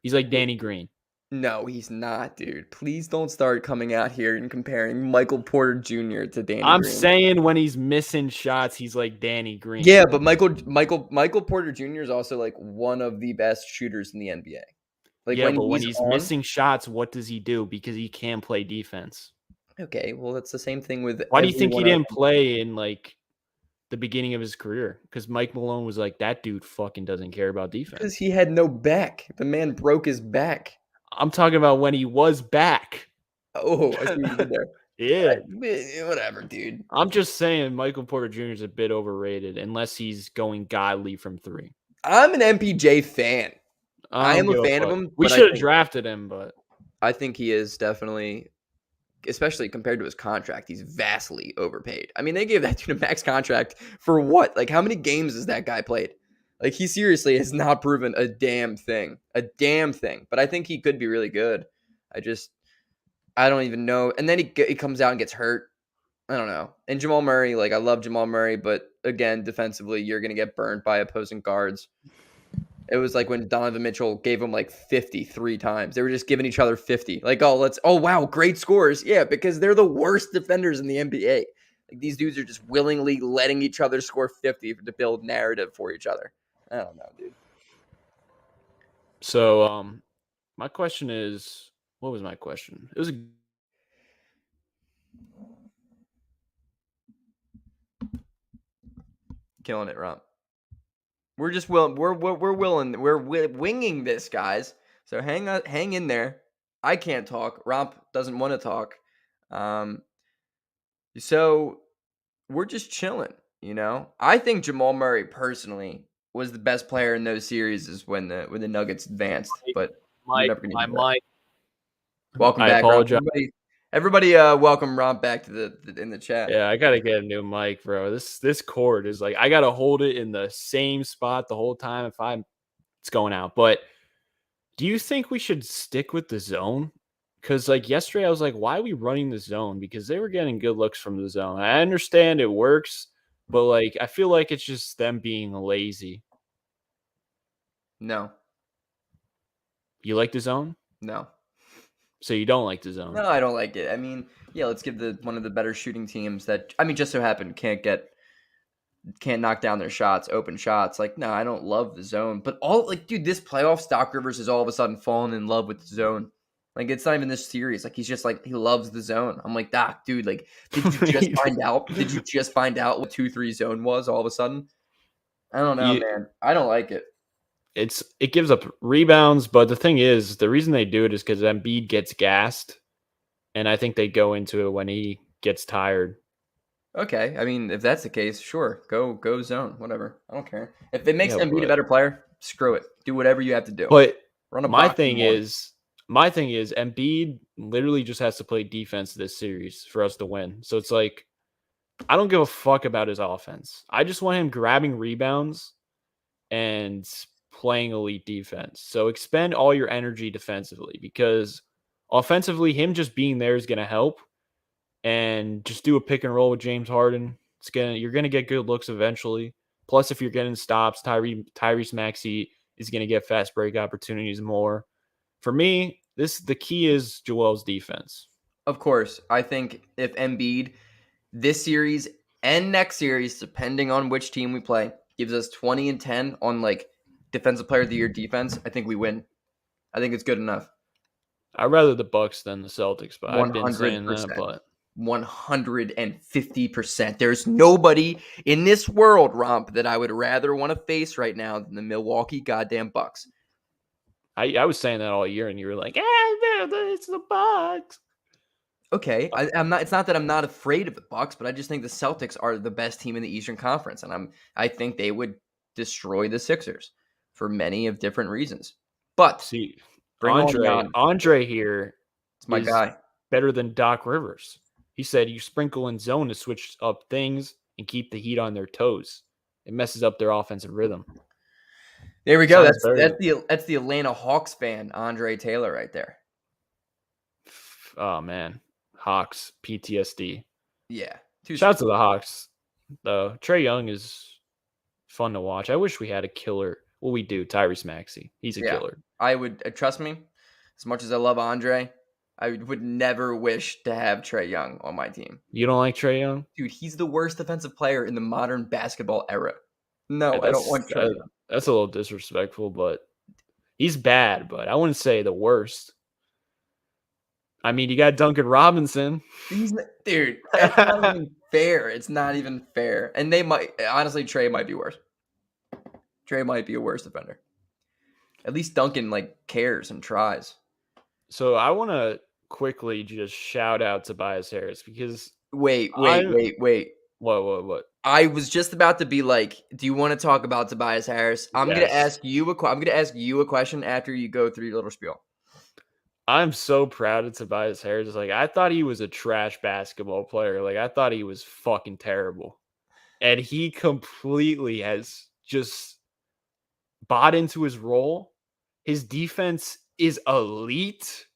He's like Danny Green. No, he's not, dude. Please don't start coming out here and comparing Michael Porter Jr. to Danny I'm Green. saying when he's missing shots, he's like Danny Green. Yeah, but Michael Porter Jr. is also like one of the best shooters in the NBA. Like Yeah, when but when he's he's on, missing shots, what does he do? Because he can play defense. okay, well that's the same thing with Why do you think he everyone else didn't play in like the beginning of his career? Because Mike Malone was like, that dude fucking doesn't care about because defense. he had no back. The man broke his back. I'm talking about when he was back. Oh, I see what you did there. Yeah. Whatever, dude. I'm just saying Michael Porter Jr. is a bit overrated unless he's going godly from three. I'm an MPJ fan. I I don't am a give a fan of fuck. him, We but should have drafted him, but I think he is definitely, especially compared to his contract, he's vastly overpaid. I mean, they gave that dude a max contract for what? Like, how many games has that guy played? Like, he seriously has not proven a damn thing. A damn thing. But I think he could be really good. I don't even know. And then he comes out and gets hurt. I don't know. And Jamal Murray, like, I love Jamal Murray, but again, defensively, you're going to get burned by opposing guards. It was like when Donovan Mitchell gave him like 53 times. They were just giving each other 50. Like, oh wow, great scores. Yeah, because they're the worst defenders in the NBA. Like these dudes are just willingly letting each other score 50 to build narrative for each other. I don't know, dude. so my question is, what was my question? It was Killing it, Romp. We're just willing. We're willing. We're winging this, guys. So hang in there. I can't talk. Romp doesn't want to talk. So we're just chilling, you know. I think Jamal Murray personally was the best player in those series when the Nuggets advanced, but we're Mike. never gonna My get that. mic. Welcome I back, Romp. apologize. Everybody, welcome Romp back to the in the chat. Yeah, I gotta get a new mic, bro. This cord is like I gotta hold it in the same spot the whole time. It's going out. But do you think we should stick with the zone? Because like yesterday, I was like, why are we running the zone? Because they were getting good looks from the zone. I understand it works, but like I feel like it's just them being lazy. No, You like the zone? no, So you don't like the zone. no. I don't like it. I mean, yeah, let's give the one of the better shooting teams that just so happened can't knock down their shots, open shots. Like, no, I don't love the zone. But dude, this playoff, Doc Rivers has all of a sudden fallen in love with the zone. Like, it's not even this series. Like, he's just like, he loves the zone. I'm like, Doc, dude, like, did you just find out? Did you just find out what 2-3 zone was all of a sudden? I don't know, You, man. I don't like it. it gives up rebounds, but the thing is, the reason they do it is because Embiid gets gassed, and I think they go into it when he gets tired. Okay. I mean, if that's the case, sure. Go zone. Whatever. I don't care. If it makes Yeah, Embiid a better player, screw it. Do whatever you have to do. but Run a my box thing more. is, my thing is, Embiid literally just has to play defense this series for us to win. So it's like, I don't give a fuck about his offense. I just want him grabbing rebounds and playing elite defense. So expend all your energy defensively because offensively, him just being there is going to help. And just do a pick and roll with James Harden. You're gonna get good looks eventually. Plus, if you're getting stops, Tyrese Maxey is gonna get fast break opportunities more. For me, the key is Joel's defense. Of course, I think if Embiid this series and next series, depending on which team we play, gives us 20 and 10 on like defensive player of the year defense, I think we win. I think it's good enough. I'd rather the Bucks than the Celtics, but I've been saying that. 100%. But 150%. There's nobody in this world, Romp, that I would rather want to face right now than the Milwaukee goddamn Bucks. I was saying that all year, and you were like, it's the Bucks. Okay, I'm not. It's not that I'm not afraid of the Bucks, but I just think the Celtics are the best team in the Eastern Conference, and I think they would destroy the Sixers for many of different reasons. But see, bring on Giannis. Andre here It's my is guy. better than Doc Rivers. He said you sprinkle in zone to switch up things and keep the Heat on their toes. It messes up their offensive rhythm. There we go. Sounds better. That's the Atlanta Hawks fan, Andre Taylor, right there. Oh man, Hawks PTSD. Yeah. Shout out to the Hawks though. Trae Young is fun to watch. I wish we had a killer. what we do. Tyrese Maxey. He's a Yeah, killer. I would trust me. As much as I love Andre, I would never wish to have Trae Young on my team. You don't like Trae Young? Dude, he's the worst defensive player in the modern basketball era. No, I don't want Trae Young. That's a little disrespectful, but he's bad. But I wouldn't say the worst. I mean, you got Duncan Robinson. Dude, that's not even fair. It's not even fair. And they might honestly, Trae might be worse. Trae might be a worse defender. At least Duncan cares and tries. So I want to quickly just shout out Tobias Harris because Wait. What? I was just about to be like, do you want to talk about Tobias Harris? I'm gonna ask you a question after you go through your little spiel. I'm so proud of Tobias Harris. I thought he was a trash basketball player. I thought he was fucking terrible. And he completely has just bought into his role. His defense is elite.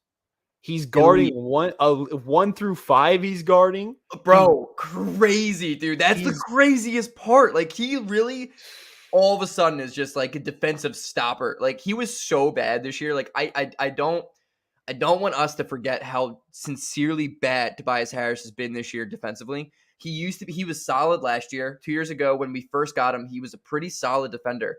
He's guarding 1 through 5. He's guarding, bro. Crazy, dude. That's the craziest part. He really, all of a sudden, is just a defensive stopper. He was so bad this year. I don't want us to forget how sincerely bad Tobias Harris has been this year defensively. He was solid last year. 2 years ago, when we first got him, he was a pretty solid defender.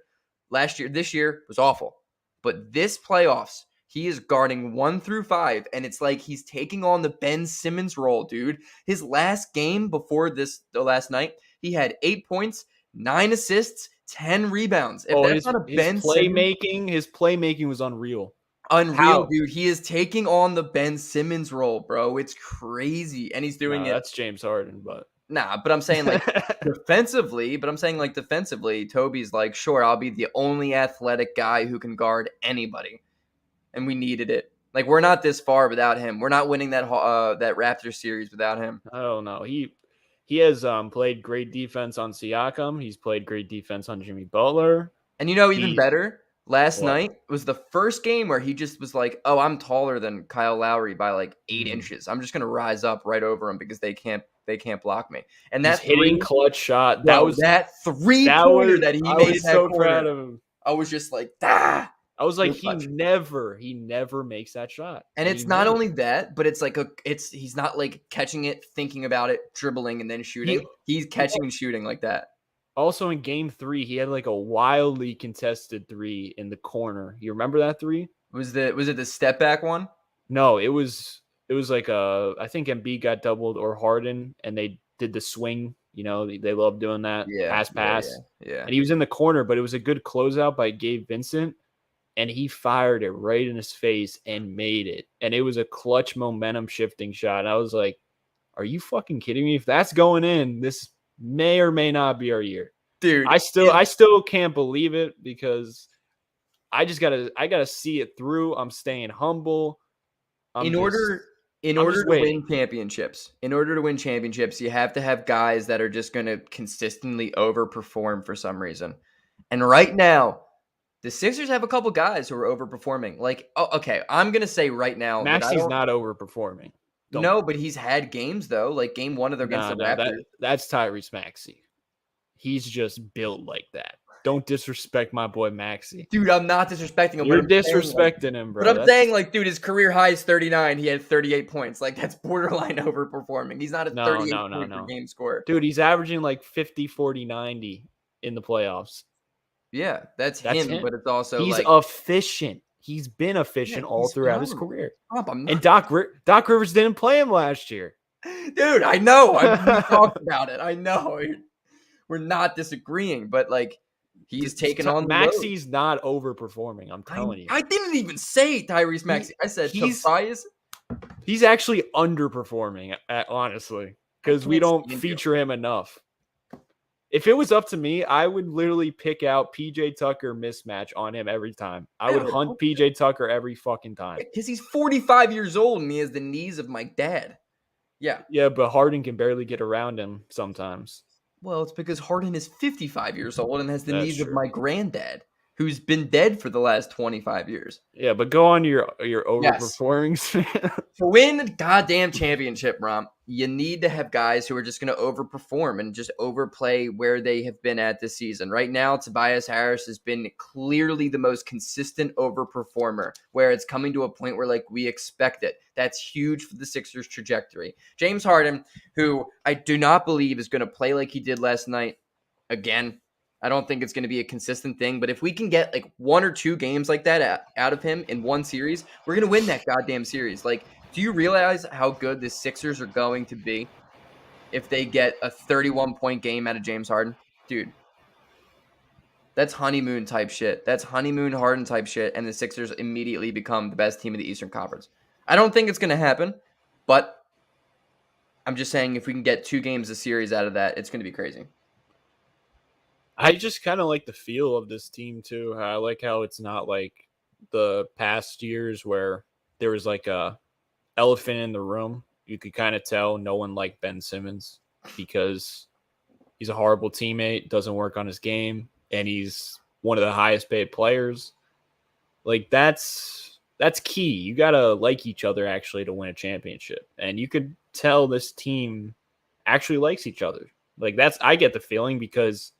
This year was awful. But this playoffs, he is guarding 1 through 5, and it's like he's taking on the Ben Simmons role, dude. His last game before the last night, he had 8 points, 9 assists, 10 rebounds. If that's not a Ben Simmons, his playmaking was unreal. Unreal, dude. He is taking on the Ben Simmons role, bro. It's crazy, and he's doing it. That's James Harden, but but I'm saying defensively. But I'm saying defensively, Toby's sure, I'll be the only athletic guy who can guard anybody, and we needed it. We're not this far without him. We're not winning that Raptors series without him. Oh no, he has played great defense on Siakam. He's played great defense on Jimmy Butler, and even better. Last night was the first game where he just was like, oh, I'm taller than Kyle Lowry by 8 inches. I'm just going to rise up right over him because they can't block me. And that hitting clutch shot. That three-pointer that he made. I was so proud of him. I was just like, ah. I was like, he never makes that shot. And it's not only that, but it's he's not catching it, thinking about it, dribbling, and then shooting. He's catching and shooting like that. Also in game 3, he had a wildly contested 3 in the corner. You remember that 3? Was it the step back one? No, it was I think Embiid got doubled or Harden, and they did the swing. They love doing that. Yeah, pass. Yeah. And he was in the corner, but it was a good closeout by Gabe Vincent, and he fired it right in his face and made it. And it was a clutch momentum shifting shot. And I was like, are you fucking kidding me? If that's going in, this may or may not be our year, dude. I still can't believe it because I gotta see it through. I'm staying humble. In order to win championships, you have to have guys that are just going to consistently overperform for some reason. And right now, the Sixers have a couple guys who are overperforming. Okay, I'm going to say right now, Maxey's not overperforming. No, but he's had games though, game 1 of against the Raptors. That's Tyrese Maxey. He's just built like that. Don't disrespect my boy Maxey. Dude, I'm not disrespecting him. You're disrespecting him, bro. But I'm saying, dude, his career high is 39. He had 38 points. That's borderline overperforming. He's not a 38 point per game scorer. Dude, he's averaging 50, 40, 90 in the playoffs. Yeah, that's him. But it's also he's efficient. He's been efficient all throughout his career. And Doc Rivers didn't play him last year. Dude, I know. We talked about it. I know. We're not disagreeing, but he's taken on the Maxey's not overperforming. I'm telling you. I didn't even say Tyrese Maxey. I said Tobias. He's actually underperforming, honestly, because we don't feature him enough. If it was up to me, I would literally pick out PJ Tucker mismatch on him every time. I would hunt PJ Tucker every fucking time. Because he's 45 years old and he has the knees of my dad. Yeah. Yeah, but Harden can barely get around him sometimes. Well, it's because Harden is 55 years old and has the knees of my granddad. who's been dead for the last 25 years. Yeah, but go on to your Yes. overperforming. To win the goddamn championship, Romp, you need to have guys who are just going to overperform and just overplay where they have been at this season. Right now, Tobias Harris has been clearly the most consistent overperformer, where it's coming to a point where, like, we expect it. That's huge for the Sixers' trajectory. James Harden, who I do not believe is going to play like he did last night again. I don't think it's going to be a consistent thing, but if we can get like 1 or 2 games like that out of him in one series, we're going to win that goddamn series. Like, do you realize how good the Sixers are going to be if they get a 31-point game out of James Harden? Dude, that's honeymoon type shit. That's honeymoon Harden type shit, and the Sixers immediately become the best team in the Eastern Conference. I don't think it's going to happen, but I'm just saying if we can get 2 games a series out of that, it's going to be crazy. I just kind of like the feel of this team too. I like how it's not like the past years where there was like a elephant in the room. You could kind of tell no one liked Ben Simmons because he's a horrible teammate, doesn't work on his game, and he's one of the highest paid players. Like that's key. You gotta like each other actually to win a championship, and you could tell this team actually likes each other. Like I get the feeling because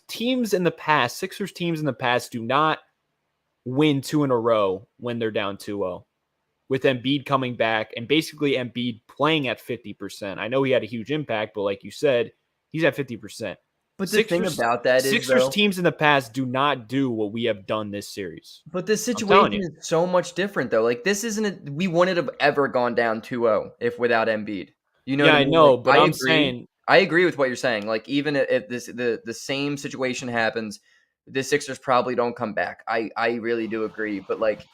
teams in the past, Sixers teams in the past, do not win 2 in a row when they're down 2-0. With Embiid coming back and basically Embiid playing at 50%. I know he had a huge impact, but like you said, he's at 50%. But the thing about that is, Sixers though, teams in the past do not do what we have done this series. but the I'm telling situation you. is so much different, though. Like, this isn't we wouldn't have ever gone down 2-0 if without Embiid. You know Yeah, what I I mean? Like, know, but I'm saying I agree with what you're saying. Like, even if the same situation happens, the Sixers probably don't come back. I really do agree. But like,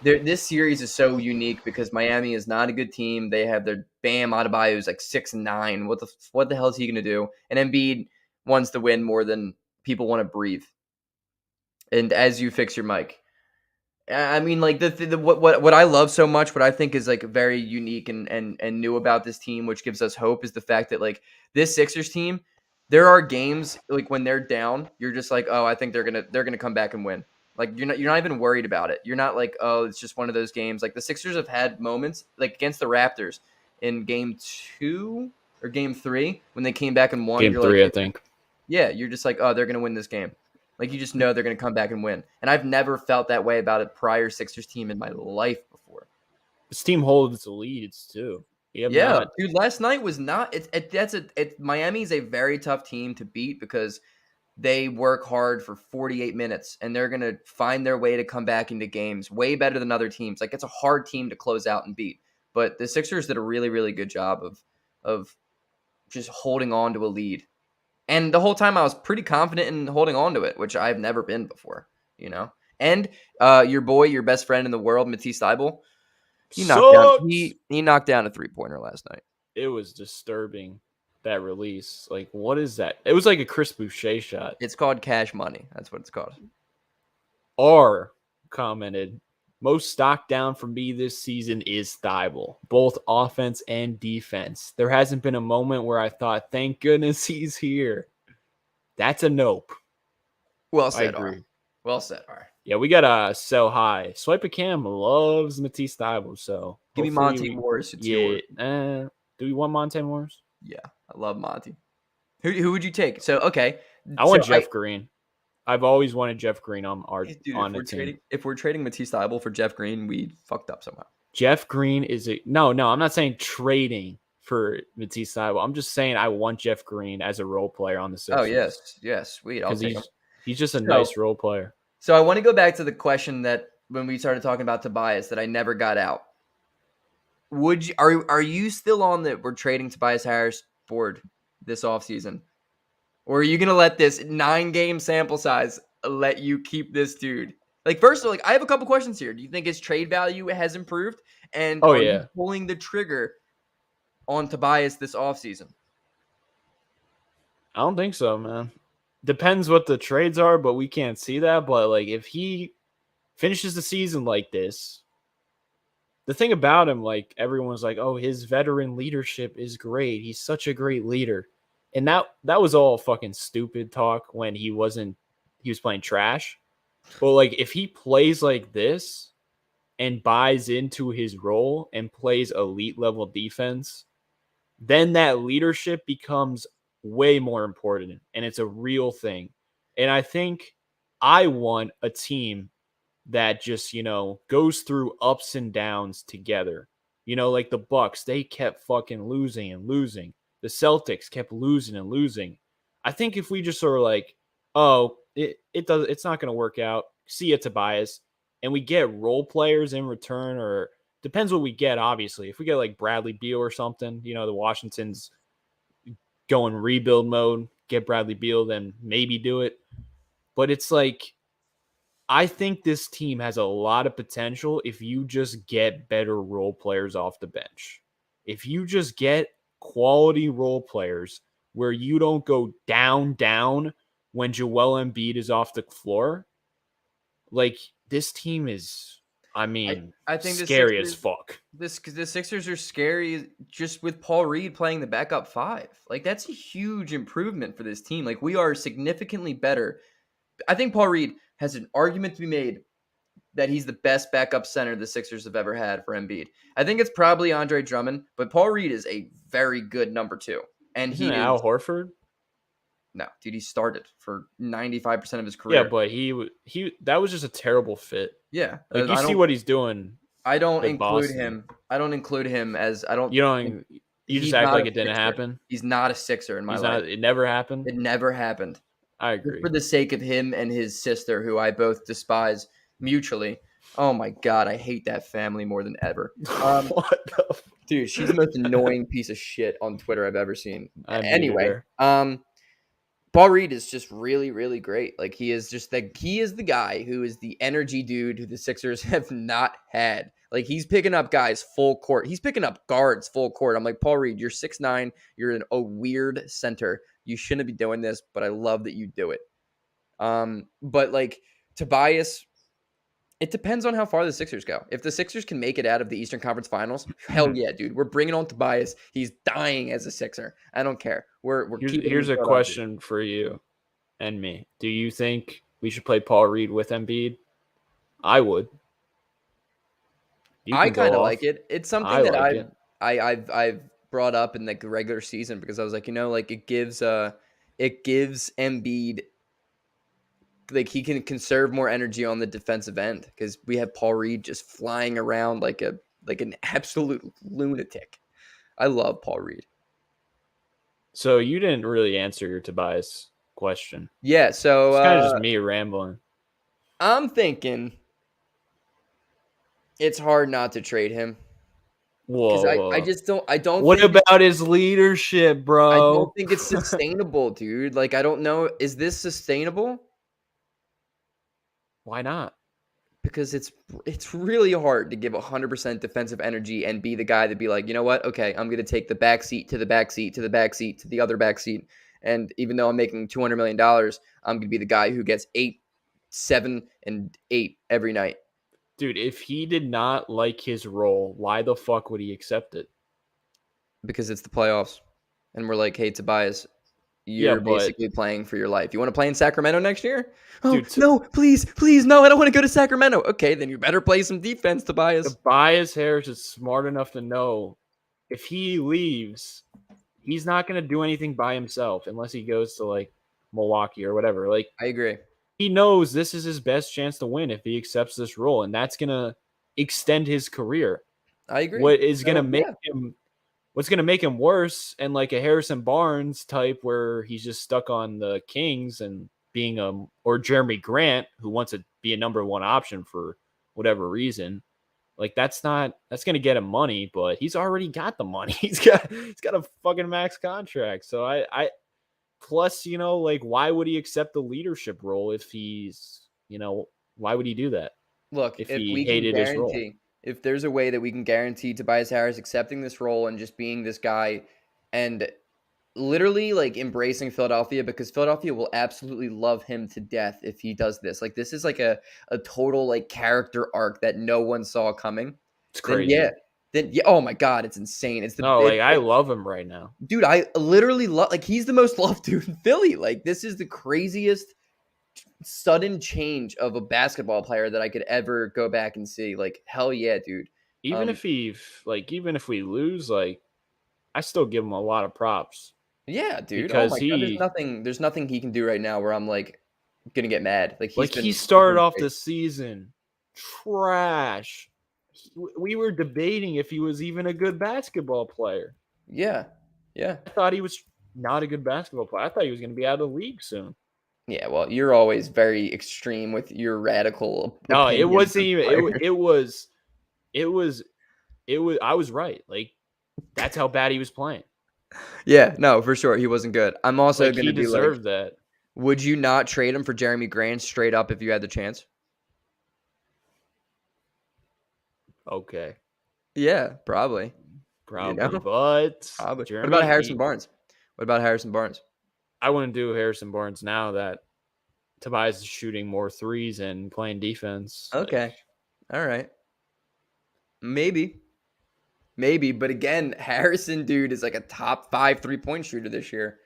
this series is so unique because Miami is not a good team. They have their Bam Adebayo who's like 6'9". What the hell is he gonna do? And Embiid wants to win more than people want to breathe. And as you fix your mic, I mean, like what I love so much, what I think is like very unique and new about this team, which gives us hope, is the fact that like this Sixers team, there are games like when they're down, you're just like, oh, I think they're gonna come back and win. Like you're not even worried about it. You're not like, oh, it's just one of those games. Like the Sixers have had moments like against the Raptors in game 2 or game 3 when they came back and won. game You're like, 3, I think. yeah, you're just like, oh, they're gonna win this game. Like you just know they're gonna come back and win. And I've never felt that way about a prior Sixers team in my life before. This team holds the leads too. You have Yeah, not dude. Last night was not. Miami's a very tough team to beat because they work hard for 48 minutes and they're gonna find their way to come back into games way better than other teams. Like it's a hard team to close out and beat. But the Sixers did a really, really good job of just holding on to a lead. And the whole time I was pretty confident in holding on to it, which I've never been before, you know. And your boy, your best friend in the world, Matisse Thybulle, he knocked down sucks. he knocked down a 3-pointer last night. It was disturbing, that release. Like, what is that? It was like a Chris Boucher shot. It's called cash money. That's what it's called. R commented, most stock down for me this season is Thibault, both offense and defense. There hasn't been a moment where I thought, thank goodness he's here. That's a nope. Well I said, agree. R. Well said, R. Yeah, we gotta sell high. Swipe a Cam loves Matisse Thibault, so Give me Monty Morris. It's yours. Do we want Monte Morris? Yeah, I love Monty. Who would you take? So okay, I want Jeff Green. I've always wanted Jeff Green on the team. If we're trading Matisse Thybulle for Jeff Green, we fucked up somehow. Jeff Green is no. I'm not saying trading for Matisse Thybulle. I'm just saying I want Jeff Green as a role player on the Sixers. Oh yes, sweet. I'll take him. He's just a nice role player. So I want to go back to the question that when we started talking about Tobias that I never got out. Are you still on that we're trading Tobias Harris board this offseason? Or are you gonna let this 9-game sample size let you keep this dude? Like, first of all, I have a couple questions here. Do you think his trade value has improved? And are you pulling the trigger on Tobias this offseason? I don't think so, man. Depends what the trades are, but we can't see that. But like, if he finishes the season like this, the thing about him, like everyone's like, oh, his veteran leadership is great. He's such a great leader. And that was all fucking stupid talk when he wasn't he was playing trash. But like if he plays like this and buys into his role and plays elite level defense, then that leadership becomes way more important and it's a real thing. And I think I want a team that just, goes through ups and downs together. Like the Bucks, they kept fucking losing and losing. The Celtics kept losing and losing. I think if we just sort of like, oh, it's not going to work out. See ya, Tobias, and we get role players in return, or depends what we get. Obviously, if we get like Bradley Beal or something, the Washington's going rebuild mode, get Bradley Beal, then maybe do it. But it's like I think this team has a lot of potential if you just get better role players off the bench. If you just get quality role players where you don't go down when Joel Embiid is off the floor, like this team is, I think scary as fuck. the Sixers are scary just with Paul Reed playing the backup five. Like that's a huge improvement for this team. Like we are significantly better. I think Paul Reed has an argument to be made that he's the best backup center the Sixers have ever had for Embiid. I think it's probably Andre Drummond, but Paul Reed is a very good number two. And Isn't he it is Al Horford? no, dude, he started for 95% of his Yeah, career. but he that was just a terrible fit. Yeah. Like you see what he's doing I don't with include Boston. him. I don't include him as I don't You don't. You just he's act not like a it didn't Sixer. happen. He's not a Sixer in my He's life. not. It never happened. It never happened. I Just agree. for the sake of him and his sister, who I both despise mutually. Oh my god, I hate that family more than ever. What the? Dude, she's the most annoying piece of shit on Twitter I've ever seen. I muted Anyway, her. Paul Reed is just really, really great. Like he is the guy who is the energy dude who the Sixers have not had. Like he's picking up guys full court. He's picking up guards full court. I'm like, Paul Reed, you're 6'9". You're a weird center. You shouldn't be doing this, but I love that you do it. But like Tobias, it depends on how far the Sixers go. If the Sixers can make it out of the Eastern Conference Finals, hell yeah, dude. We're bringing on Tobias. He's dying as a Sixer. I don't care. We're keeping Here's him a put on, question for you and me. Do you think we should play Paul Reed with Embiid? I would. You I can kind go of off. like it. It's something I that like it. I've brought up in like the regular season because I was like, like it gives Embiid like he can conserve more energy on the defensive end because we have Paul Reed just flying around like an absolute lunatic. I love Paul Reed. So you didn't really answer your Tobias question. Yeah, so It's kind of just me rambling. I'm thinking it's hard not to trade him because I Whoa. just don't What think about his leadership, I don't bro? think it's sustainable, dude. Like I don't know, is this sustainable? Why not? Because it's really hard to give 100% defensive energy and be the guy to be like, you know what? Okay, I'm going to take the back seat to the back seat to the back seat to the other back seat. And even though I'm making $200 million, I'm going to be the guy who gets 8, 7, and 8 every night. Dude, if he did not like his role, why the fuck would he accept it? Because it's the playoffs. And we're like, hey, Tobias, Yeah, you're but basically playing for your life. You want to play in Sacramento next year? Oh, dude, no, please, no, I don't want to go to Sacramento. Okay, then you better play some defense, Tobias. Tobias Harris is smart enough to know if he leaves, he's not going to do anything by himself unless he goes to like Milwaukee or whatever. Like I agree. he knows this is his best chance to win if he accepts this role, and that's going to extend his career. I agree. What is going to So, make yeah. him what's going to make him worse and like a Harrison Barnes type where he's just stuck on the Kings and being or Jeremy Grant who wants to be a number one option for whatever reason. Like that's going to get him money, but he's already got the money. He's got a fucking max contract. So I plus, like why would he accept the leadership role if he's, why would he do that? Look, If if he we can hated his role. guarantee, if there's a way that we can guarantee Tobias Harris accepting this role and just being this guy and literally like embracing Philadelphia, because Philadelphia will absolutely love him to death if he does this. Like this is like a total like character arc that no one saw coming. It's Then crazy. yeah, oh my god, it's insane. I love him right now. Dude, I literally love like he's the most loved dude in Philly. Like this is the craziest sudden change of a basketball player that I could ever go back and see. Like, hell yeah, dude. Even if even if we lose, like I still give him a lot of props Yeah, dude. Oh because my god, there's nothing he can do right now where I'm like gonna get mad. Like he he's started been off great. the season trash. We were debating if he was even a good basketball player. Yeah. Yeah. I thought he was not a good basketball player. I thought he was going to be out of the league soon. Yeah, well, you're always very extreme with your radical No, it opinions wasn't of even. players. It was. It was. I was right. Like that's how bad he was playing. Yeah, no, for sure. He wasn't good. I'm also Like gonna he be like, deserved that. would you not trade him for Jeremy Grant straight up if you had the chance? Okay, Yeah, probably. You know? probably, but Probably. What about Jeremy, Harrison Barnes? What about Harrison Barnes? I wouldn't do Harrison Barnes now that Tobias is shooting more threes and playing defense. Like Okay. All right. Maybe. Maybe. But again, Harrison, dude, is like a top 5 3-point shooter this year.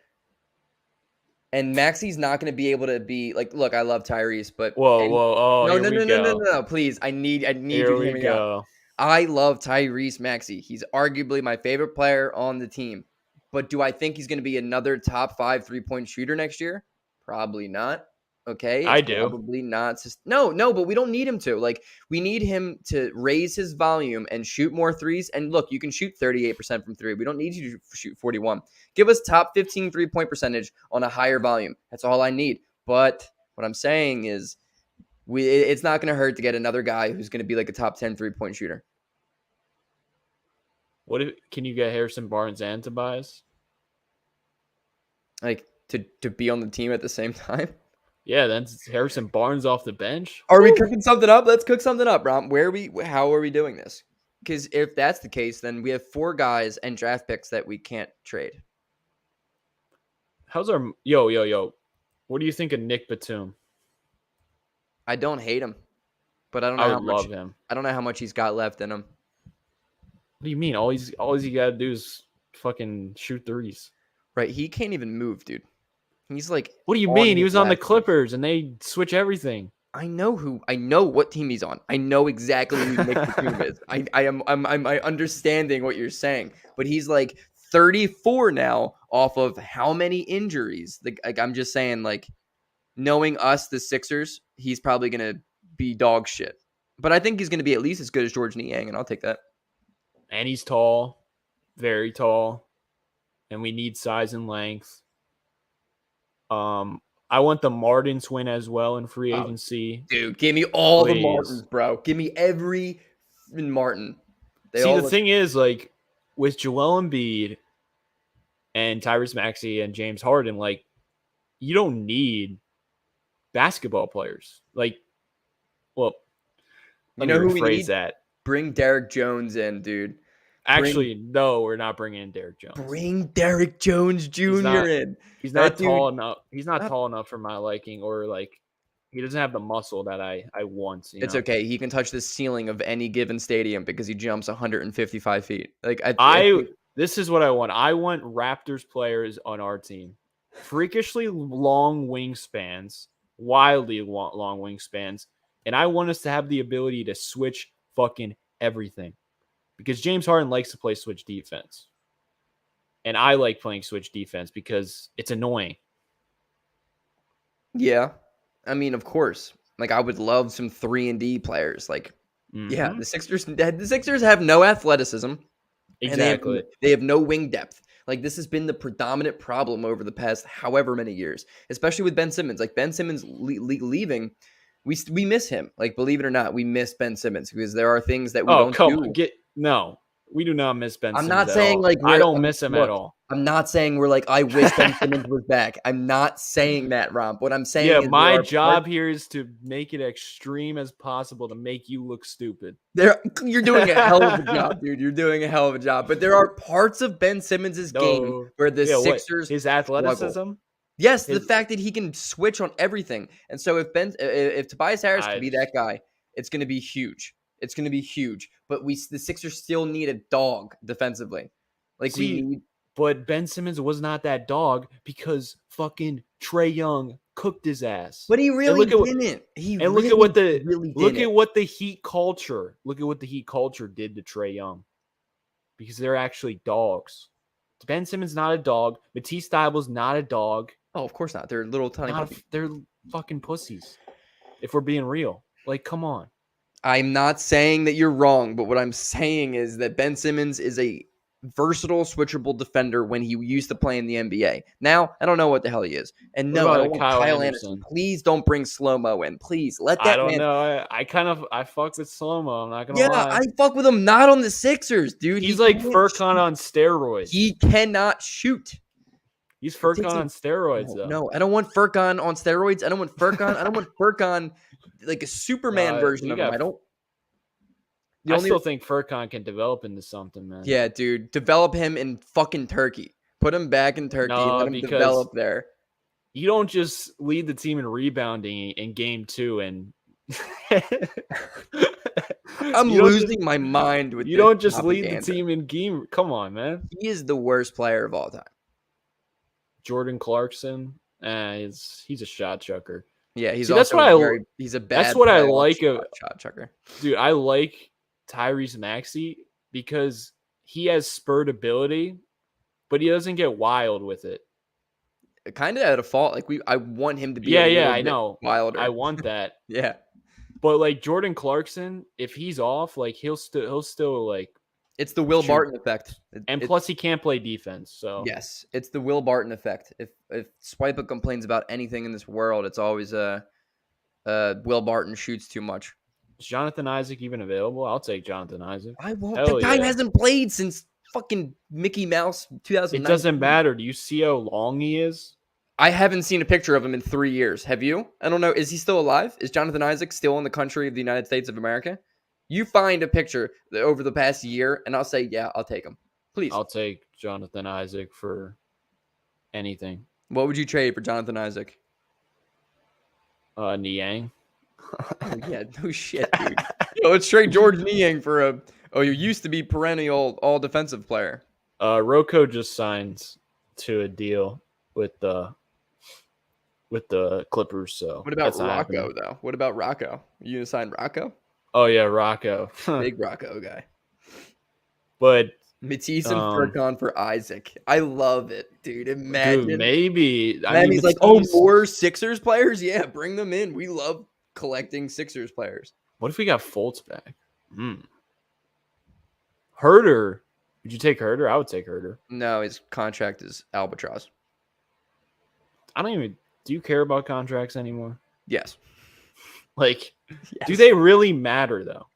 And Maxi's not going to be able to be like, look, I love Tyrese, but whoa, and whoa, oh, no, here no, we no, no, no, go. no, no, please. I need you Here to hear we me out. go. I love Tyrese Maxey. He's arguably my favorite player on the team. But do I think he's going to be another top 5 3-point shooter next year? Probably not. Okay, I it's do. probably not. No, but we don't need him to. Like, we need him to raise his volume and shoot more threes. And look, you can shoot 38% from three. We don't need you to shoot 41. Give us top 15 3-point percentage on a higher volume. That's all I need. But what I'm saying is, it's not going to hurt to get another guy who's going to be like a top 10 3-point shooter. What if can you get Harrison Barnes and Tobias? Like to be on the team at the same time. Yeah, then Harrison Barnes off the bench. Are we Woo! cooking something up? Let's cook something up, Romp. How are we doing this? Because if that's the case, then we have 4 guys and draft picks that we can't trade. How's our yo? What do you think of Nick Batum? I don't hate him, but I would love him. I don't know how much he's got left in him. What do you mean? All he got to do is fucking shoot threes. Right? He can't even move, dude. He's like What do you on mean? He his was on the last leg. Clippers and they switch everything. I know what team he's on. I know exactly who Nick Batum is. I'm understanding what you're saying, but he's like 34 now off of how many injuries? Like I'm just saying, like knowing us, the Sixers, he's probably gonna be dog shit. But I think he's gonna be at least as good as George Niang, and I'll take that. And he's tall, very tall, and we need size and length. I want the Martin twin as well in free Oh, agency. dude, give me all the Martins, Please. bro. Give me every Martin. They See, all the look. thing is, like, with Joel Embiid and Tyrese Maxey and James Harden, like, you don't need basketball players. Like, well, You let me know who we rephrase need? that. Bring Derek Jones in, dude. Bring Actually, no, we're not bringing in Derek Jones. Bring Derek Jones He's Jr. not. in. He's That not dude, tall enough. He's not not, tall enough for my liking, or like, he doesn't have the muscle that I want. You it's know, okay. He can touch the ceiling of any given stadium because he jumps 155 feet. Like I I think, this is what I want. I want Raptors players on our team. Freakishly long wingspans, wildly long wingspans, and I want us to have the ability to switch fucking everything. Because James Harden likes to play switch defense. And I like playing switch defense because it's annoying. yeah. I mean, of course. Like I would love some 3-and-D players. Like, yeah, Mm-hmm. the Sixers have no athleticism and Exactly. they have no wing depth. Like this has been the predominant problem over the past however many years, especially with Ben Simmons. Like Ben Simmons leaving, we miss him. Like believe it or not, we miss Ben Simmons because there are things that we Oh, don't come on. do. No. We do not miss Ben I'm Simmons not at saying all. like I don't miss him at look. all. I'm not saying we're like I wish Ben Simmons was back. I'm not saying that, Romp. What I'm Yeah, saying is there my are parts job here is to make it extreme as possible to make you look stupid. you're doing a hell of a job, dude. You're doing a hell of a job. But there are parts of Ben Simmons' game No. where the Yeah, what? Sixers His struggle. athleticism? Yes, the His fact that he can switch on everything. And so if Tobias Harris can I be that guy, it's going to be huge. It's going to be huge. But the Sixers still need a dog defensively. Like we see need. But Ben Simmons was not that dog because fucking Trae Young cooked his ass. But he And really look at what didn't. He and look at what really, the really look didn't. at what the Heat culture did to Trae Young because they're actually dogs. Ben Simmons not a dog. Matisse Thybulle's not a dog. Oh, of course not. They're little tiny Not puppies. they're fucking pussies. If we're being real, like, come on. I'm not saying that you're wrong, but what I'm saying is that Ben Simmons is a versatile, switchable defender when he used to play in the NBA. Now, I don't know what the hell he is. And What no, I don't about want Kyle Kyle Anderson. Anderson? Please don't bring slow-mo in. Please let I that don't man. know. I fuck with slow mo. I'm not gonna Yeah, lie. I fuck with him. Not on the Sixers, dude. He's He like can't Furkan shoot. on steroids. He cannot shoot. He's It Furkan takes on him. steroids No, though. no, I don't want Furkan on steroids. I don't want Furkan. I don't want Furkan like a Superman version We of him. got. I don't. The I only still think Furkan can develop into something, man. Yeah, dude. Develop him in fucking Turkey. Put him back in Turkey and No, let him because develop there. you don't just lead the team in rebounding in game 2 and I'm you don't just losing my mind with you this don't just lead the propaganda. team in game. Come on, man. He is the worst player of all time. Jordan Clarkson, he's a shot chucker. Yeah, he's See, that's also what he's a that's bad what I playoff like of shot chucker. dude. I like Tyrese Maxey because he has spurt ability, but he doesn't get wild with it. Kind of at a fault. Like I want him to be a Yeah, little I bit know. I wilder. want that. Yeah. But like Jordan Clarkson, if he's off, like he'll still like It's the Will shoot. Barton effect. And It's plus he can't play defense. So yes, it's the Will Barton effect. If Swipa complains about anything in this world, it's always Will Barton shoots too much. is Jonathan Isaac even available? I'll take Jonathan Isaac. I won't. The Hell guy yeah. hasn't played since fucking Mickey Mouse It 2019. doesn't matter. Do you see how long he is? I haven't seen a picture of him in 3 years. Have you? I don't know. Is he still alive? Is Jonathan Isaac still in the country of the United States of America? You find a picture over the past year, and I'll say, yeah, I'll take him. Please. I'll take Jonathan Isaac for anything. What would you trade for Jonathan Isaac? Niang. Oh, yeah, no shit, dude. Yo, let's trade George Niang for you used to be perennial all defensive player. Rocco just signed to a deal with the Clippers. So What about that's not Rocco, happening. though? What about Rocco? You gonna sign Rocco? Oh yeah, Rocco. Big Rocco guy. But Matisse and Furkan for Isaac. I love it, dude. Imagine. dude, maybe. I mean, he's like, oh, more Sixers players? Yeah, bring them in. We love collecting Sixers players. What if we got Fultz back? Herder. Would you take Herder? I would take Herder. No, his contract is albatross. I don't even. Do you care about contracts anymore? Yes. Like, Yes. do they really matter though?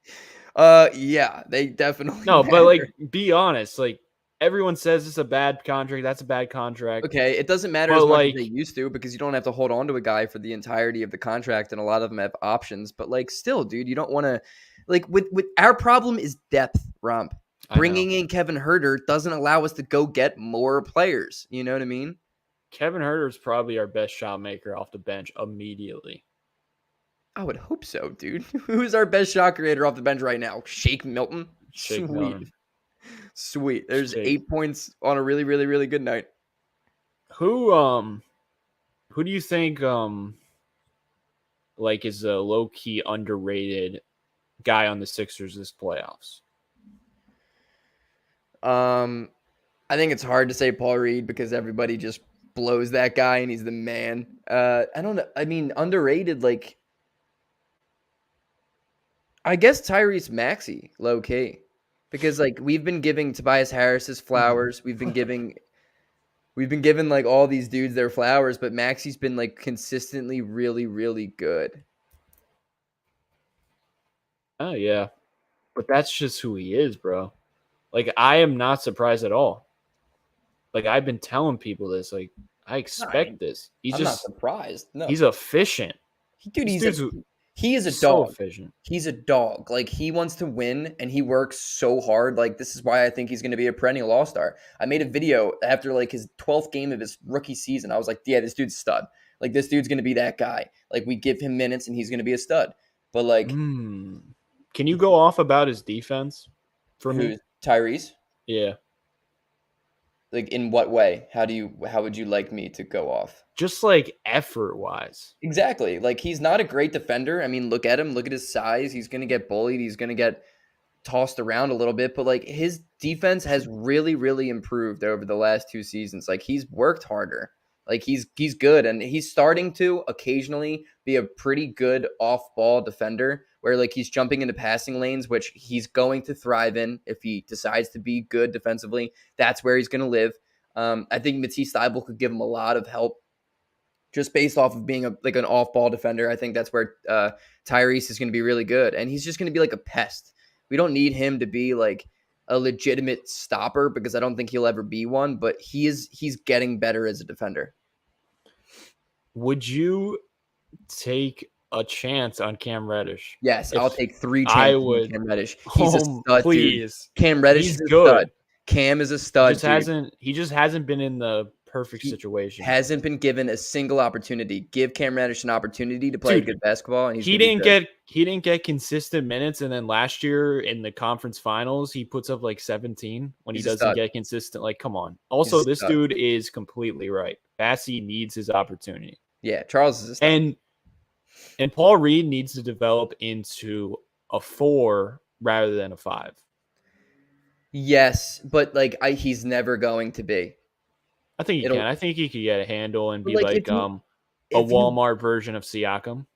Yeah, they definitely No, matter. but like, be honest. Like, everyone says it's a bad contract. That's a bad contract. Okay, it doesn't matter But, as much like- as they used to because you don't have to hold on to a guy for the entirety of the contract, and a lot of them have options. But like, still, dude, you don't want to. Like, with our problem is depth, Romp. I know. Bringing in Kevin Herter doesn't allow us to go get more players. You know what I mean? Kevin Herter is probably our best shot maker off the bench immediately. I would hope so, dude. Who's our best shot creator off the bench right now? Shake Milton. Shake Sweet. Milton. Sweet. There's Shake. 8 points on a really, really, really good night. Who do you think like is a low key underrated guy on the Sixers this playoffs? I think it's hard to say Paul Reed because everybody just blows that guy and he's the man. I don't know. I mean, underrated, like I guess Tyrese Maxey, low key. Because like we've been giving Tobias Harris his flowers. We've been giving like all these dudes their flowers, but Maxey's been like consistently really, really good. Oh yeah. But that's just who he is, bro. Like, I am not surprised at all. Like, I've been telling people this. Like, I expect this. He's I'm just not surprised. No. he's efficient. Dude, He is a so dog. efficient. He's a dog. Like, he wants to win, and he works so hard. Like, this is why I think he's going to be a perennial all-star. I made a video after, like, his 12th game of his rookie season. I was like, yeah, this dude's a stud. Like, this dude's going to be that guy. Like, we give him minutes, and he's going to be a stud. But, like... Can you go off about his defense for me? Tyrese? Yeah. Like in what way? How would you like me to go off? Just like effort wise. Exactly. Like he's not a great defender. I mean, look at him. Look at his size. He's going to get bullied. He's going to get tossed around a little bit, but like his defense has really, really improved over the last 2 seasons. Like he's worked harder. Like he's good, and he's starting to occasionally be a pretty good off-ball defender, where like he's jumping into passing lanes, which he's going to thrive in if he decides to be good defensively. That's where he's going to live. I think Matisse Thybulle could give him a lot of help just based off of being like an off-ball defender. I think that's where Tyrese is going to be really good, and he's just going to be like a pest. We don't need him to be like a legitimate stopper because I don't think he'll ever be one, but he's getting better as a defender. Would you take a chance on Cam Reddish? Yes, I'll take 3 I chances on would. Cam Reddish. He's a stud, Please. dude. Cam Reddish He's is a good. stud. Cam is a stud, dude. He just hasn't been in the perfect He situation. hasn't been given a single opportunity. Give Cam Reddish an opportunity to play good basketball, and he didn't get consistent minutes, and then last year in the conference finals, he puts up like 17 when he doesn't get consistent. Like, come on. Also, this dude is completely right. Bassey needs his opportunity. Yeah, Charles is a stud. And Paul Reed needs to develop into a 4 rather than a 5. Yes, but like he's never going to be. I think he can. I think he could get a handle and be like a Walmart version of Siakam.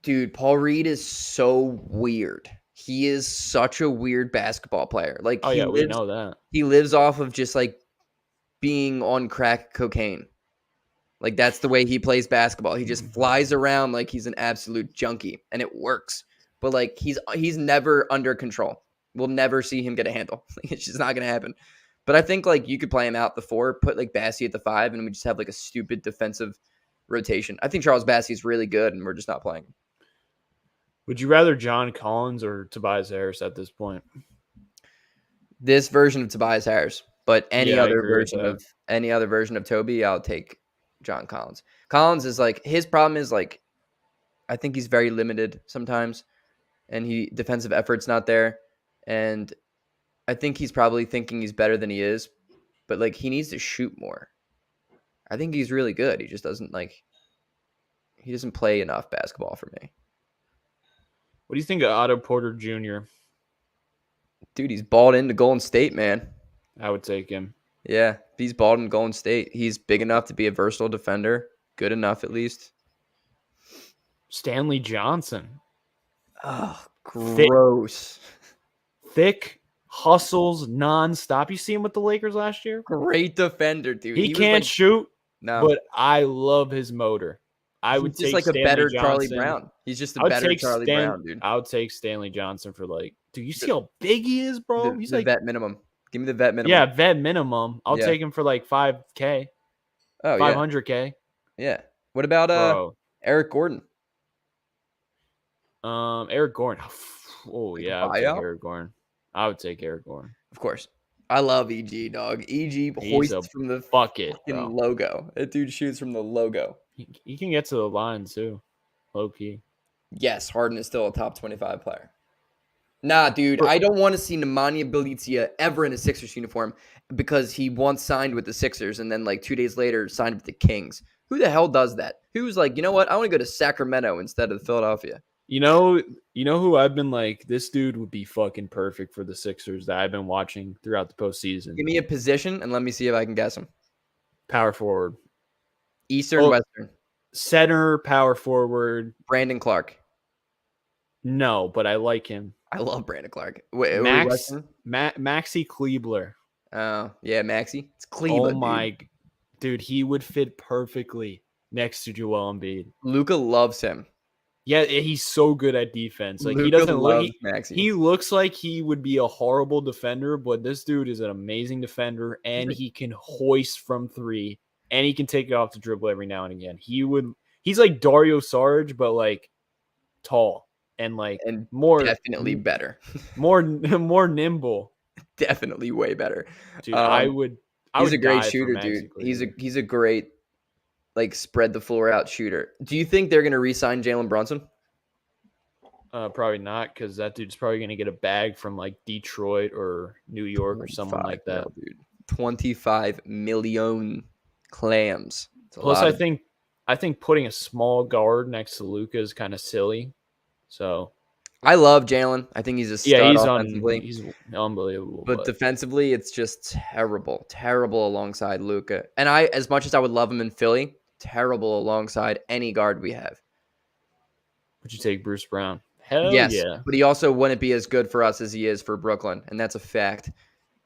Dude, Paul Reed is so weird. He is such a weird basketball player. Like, we know that. He lives off of just like being on crack cocaine. Like that's the way he plays basketball. He just flies around like he's an absolute junkie, and it works. But like he's never under control. We'll never see him get a handle. It's just not gonna happen. But I think like you could play him out the 4, put like Bassey at the 5, and we just have like a stupid defensive rotation. I think Charles Bassey is really good, and we're just not playing him. Would you rather John Collins or Tobias Harris at this point? This version of Tobias Harris, but any other version of Toby, I'll take John Collins. Collins is like his problem is like I think he's very limited sometimes, and defensive effort's not there, and I think he's probably thinking he's better than he is, but like he needs to shoot more. I think he's really good. He just doesn't play enough basketball for me. What do you think of Otto Porter Jr.? Dude, he's balled into Golden State, man. I would take him. Yeah, he's balled in Golden State. He's big enough to be a versatile defender. Good enough, at least. Stanley Johnson. Oh, gross. Thick, hustles nonstop. You see him with the Lakers last year? Great defender, dude. He can't shoot, no, but I love his motor. He's just like Stanley a better Johnson. Charlie Brown. He's just a better Charlie Brown, dude. I would take Stanley Johnson for like, dude, you see how big he is, bro? He's like vet minimum. Give me the vet minimum. Yeah, vet minimum. I'll take him for like 5K. Oh, 500K. Yeah. What about Eric Gordon? Eric Gordon. Oh yeah, I would take Eric Gordon. I would take Eric Gordon. Of course. I love EG, dog. EG hoists from the bucket logo. That dude shoots from the logo. He can get to the line too, low key. Yes, Harden is still a top 25 player. Nah, dude, I don't want to see Nemanja Bjelica ever in a Sixers uniform because he once signed with the Sixers and then like 2 days later signed with the Kings. Who the hell does that? Who's like, you know what? I want to go to Sacramento instead of Philadelphia. You know who I've been like, this dude would be fucking perfect for the Sixers that I've been watching throughout the postseason. Give me a position and let me see if I can guess him. Power forward. Eastern, Western. Center, power forward. Brandon Clark. No, but I like him. I love Brandon Clark. Maxi Kleber. Oh, yeah, Maxi. It's Kleber, dude, he would fit perfectly next to Joel Embiid. Luka loves him. Yeah, he's so good at defense. Like Luka he looks like he would be a horrible defender, but this dude is an amazing defender, and he can hoist from 3, and he can take it off the dribble every now and again. He's like Dario Saric, but like tall and more definitely better. more nimble. Definitely way better. Dude, he's a great shooter, dude. He's a great spread the floor out shooter. Do you think they're going to re-sign Jalen Brunson? Probably not, because that dude's probably going to get a bag from like Detroit or New York or someone like that. Dude. 25 million clams. It's a Plus, lot of. I think putting a small guard next to Luca is kind of silly. So I love Jalen. I think he's a yeah, stud offensively. he's unbelievable. But But defensively, it's just terrible. Terrible alongside Luca. And as much as I would love him in Philly, terrible alongside any guard we have. would you take Bruce Brown? Hell Yes, yeah. but he also wouldn't be as good for us as he is for Brooklyn, and that's a fact.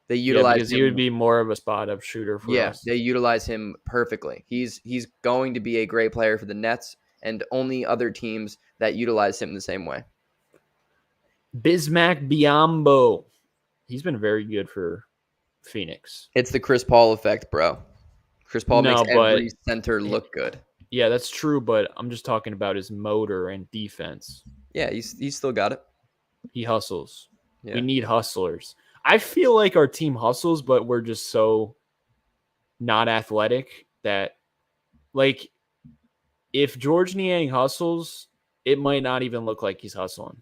They Yeah, utilize because he would him. be more of a spot up shooter for Yeah, us. they utilize him perfectly. He's going to be a great player for the Nets and only other teams that utilize him the same way. Bismack Biombo. He's been very good for Phoenix. It's the Chris Paul effect, bro. Chris Paul makes No, but every center look good. yeah, that's true. But I'm just talking about his motor and defense. Yeah, he's still got it. He hustles. We Yeah. need hustlers. I feel like our team hustles, but we're just so not athletic that, like, if George Niang hustles, it might not even look like he's hustling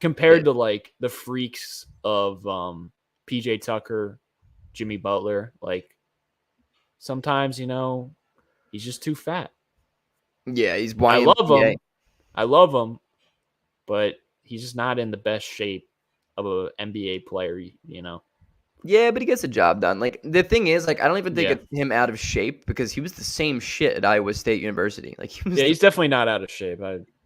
compared to like the freaks of PJ Tucker, Jimmy Butler. Like sometimes, he's just too fat. Yeah, he's I love YMCA. him. I love him, but he's just not in the best shape of a NBA player, Yeah, but he gets the job done. Like the thing is, like I don't even think Yeah. it's him out of shape because he was the same shit at Iowa State University. Like he was. Yeah, he's definitely not out of shape.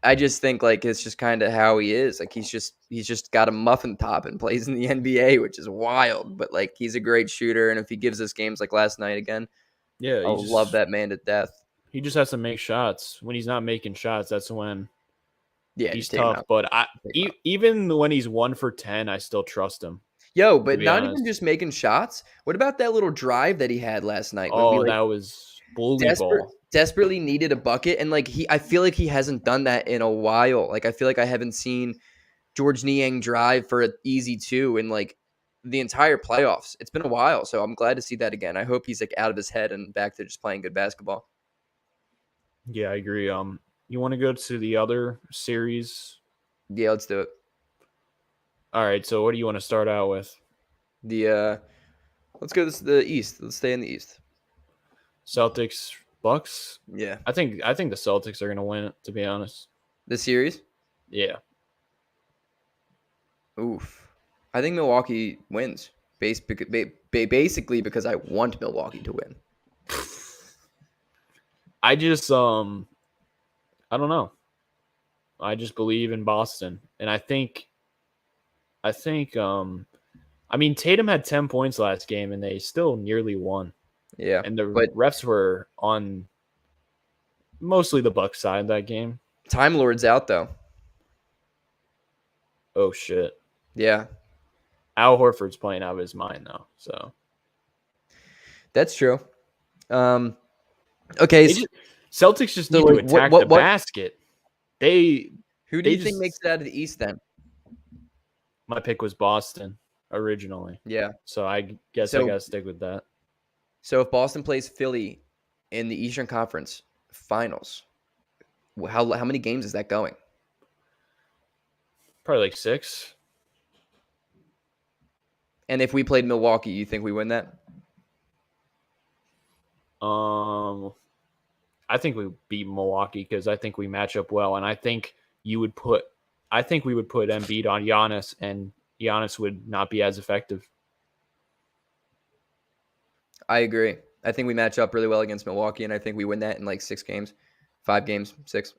I just think like it's just kind of how he is. Like he's just got a muffin top and plays in the NBA, which is wild. But like he's a great shooter, and if he gives us games like last night again, Yeah, I'll love that man to death. he just has to make shots. When he's not making shots, that's when Yeah, he's just take him tough. out. But Take him out. even when he's 1 for 10, I still trust him. Yo, To but be not even honest. just making shots. What about that little drive that he had last night when we Oh, like that was bully ball. desperately needed a bucket, and like I feel like he hasn't done that in a while. Like I feel like I haven't seen George Niang drive for an easy two in like the entire playoffs. It's been a while, so I'm glad to see that again. I hope he's like out of his head and back to just playing good basketball. Yeah, I agree. You want to go to the other series? Yeah, let's do it. All right. So, what do you want to start out with? Let's go to the East. Let's stay in the East. Celtics, Bucks. Yeah, I think the Celtics are gonna win it. To be honest. the series. Yeah. Oof, I think Milwaukee wins. Basically because I want Milwaukee to win. I just I don't know. I just believe in Boston, and I think I mean Tatum had 10 points last game, and they still nearly won. Yeah, And the but refs were on mostly the Bucks side of that game. Time Lord's out though. Oh shit. Yeah, Al Horford's playing out of his mind though. So that's true. Okay, Celtics just so need to like, attack the basket. who do They you think just makes it out of the East then? my pick was Boston originally. Yeah. So I guess I So gotta stick with that. so if Boston plays Philly in the Eastern Conference Finals, how many games is that going? Probably like 6. And if we played Milwaukee, you think we win that? I think we beat Milwaukee because I think we match up well, and I think we would put Embiid on Giannis, and Giannis would not be as effective. I agree. I think we match up really well against Milwaukee, and I think we win that in like 6 games, 5 games, 6.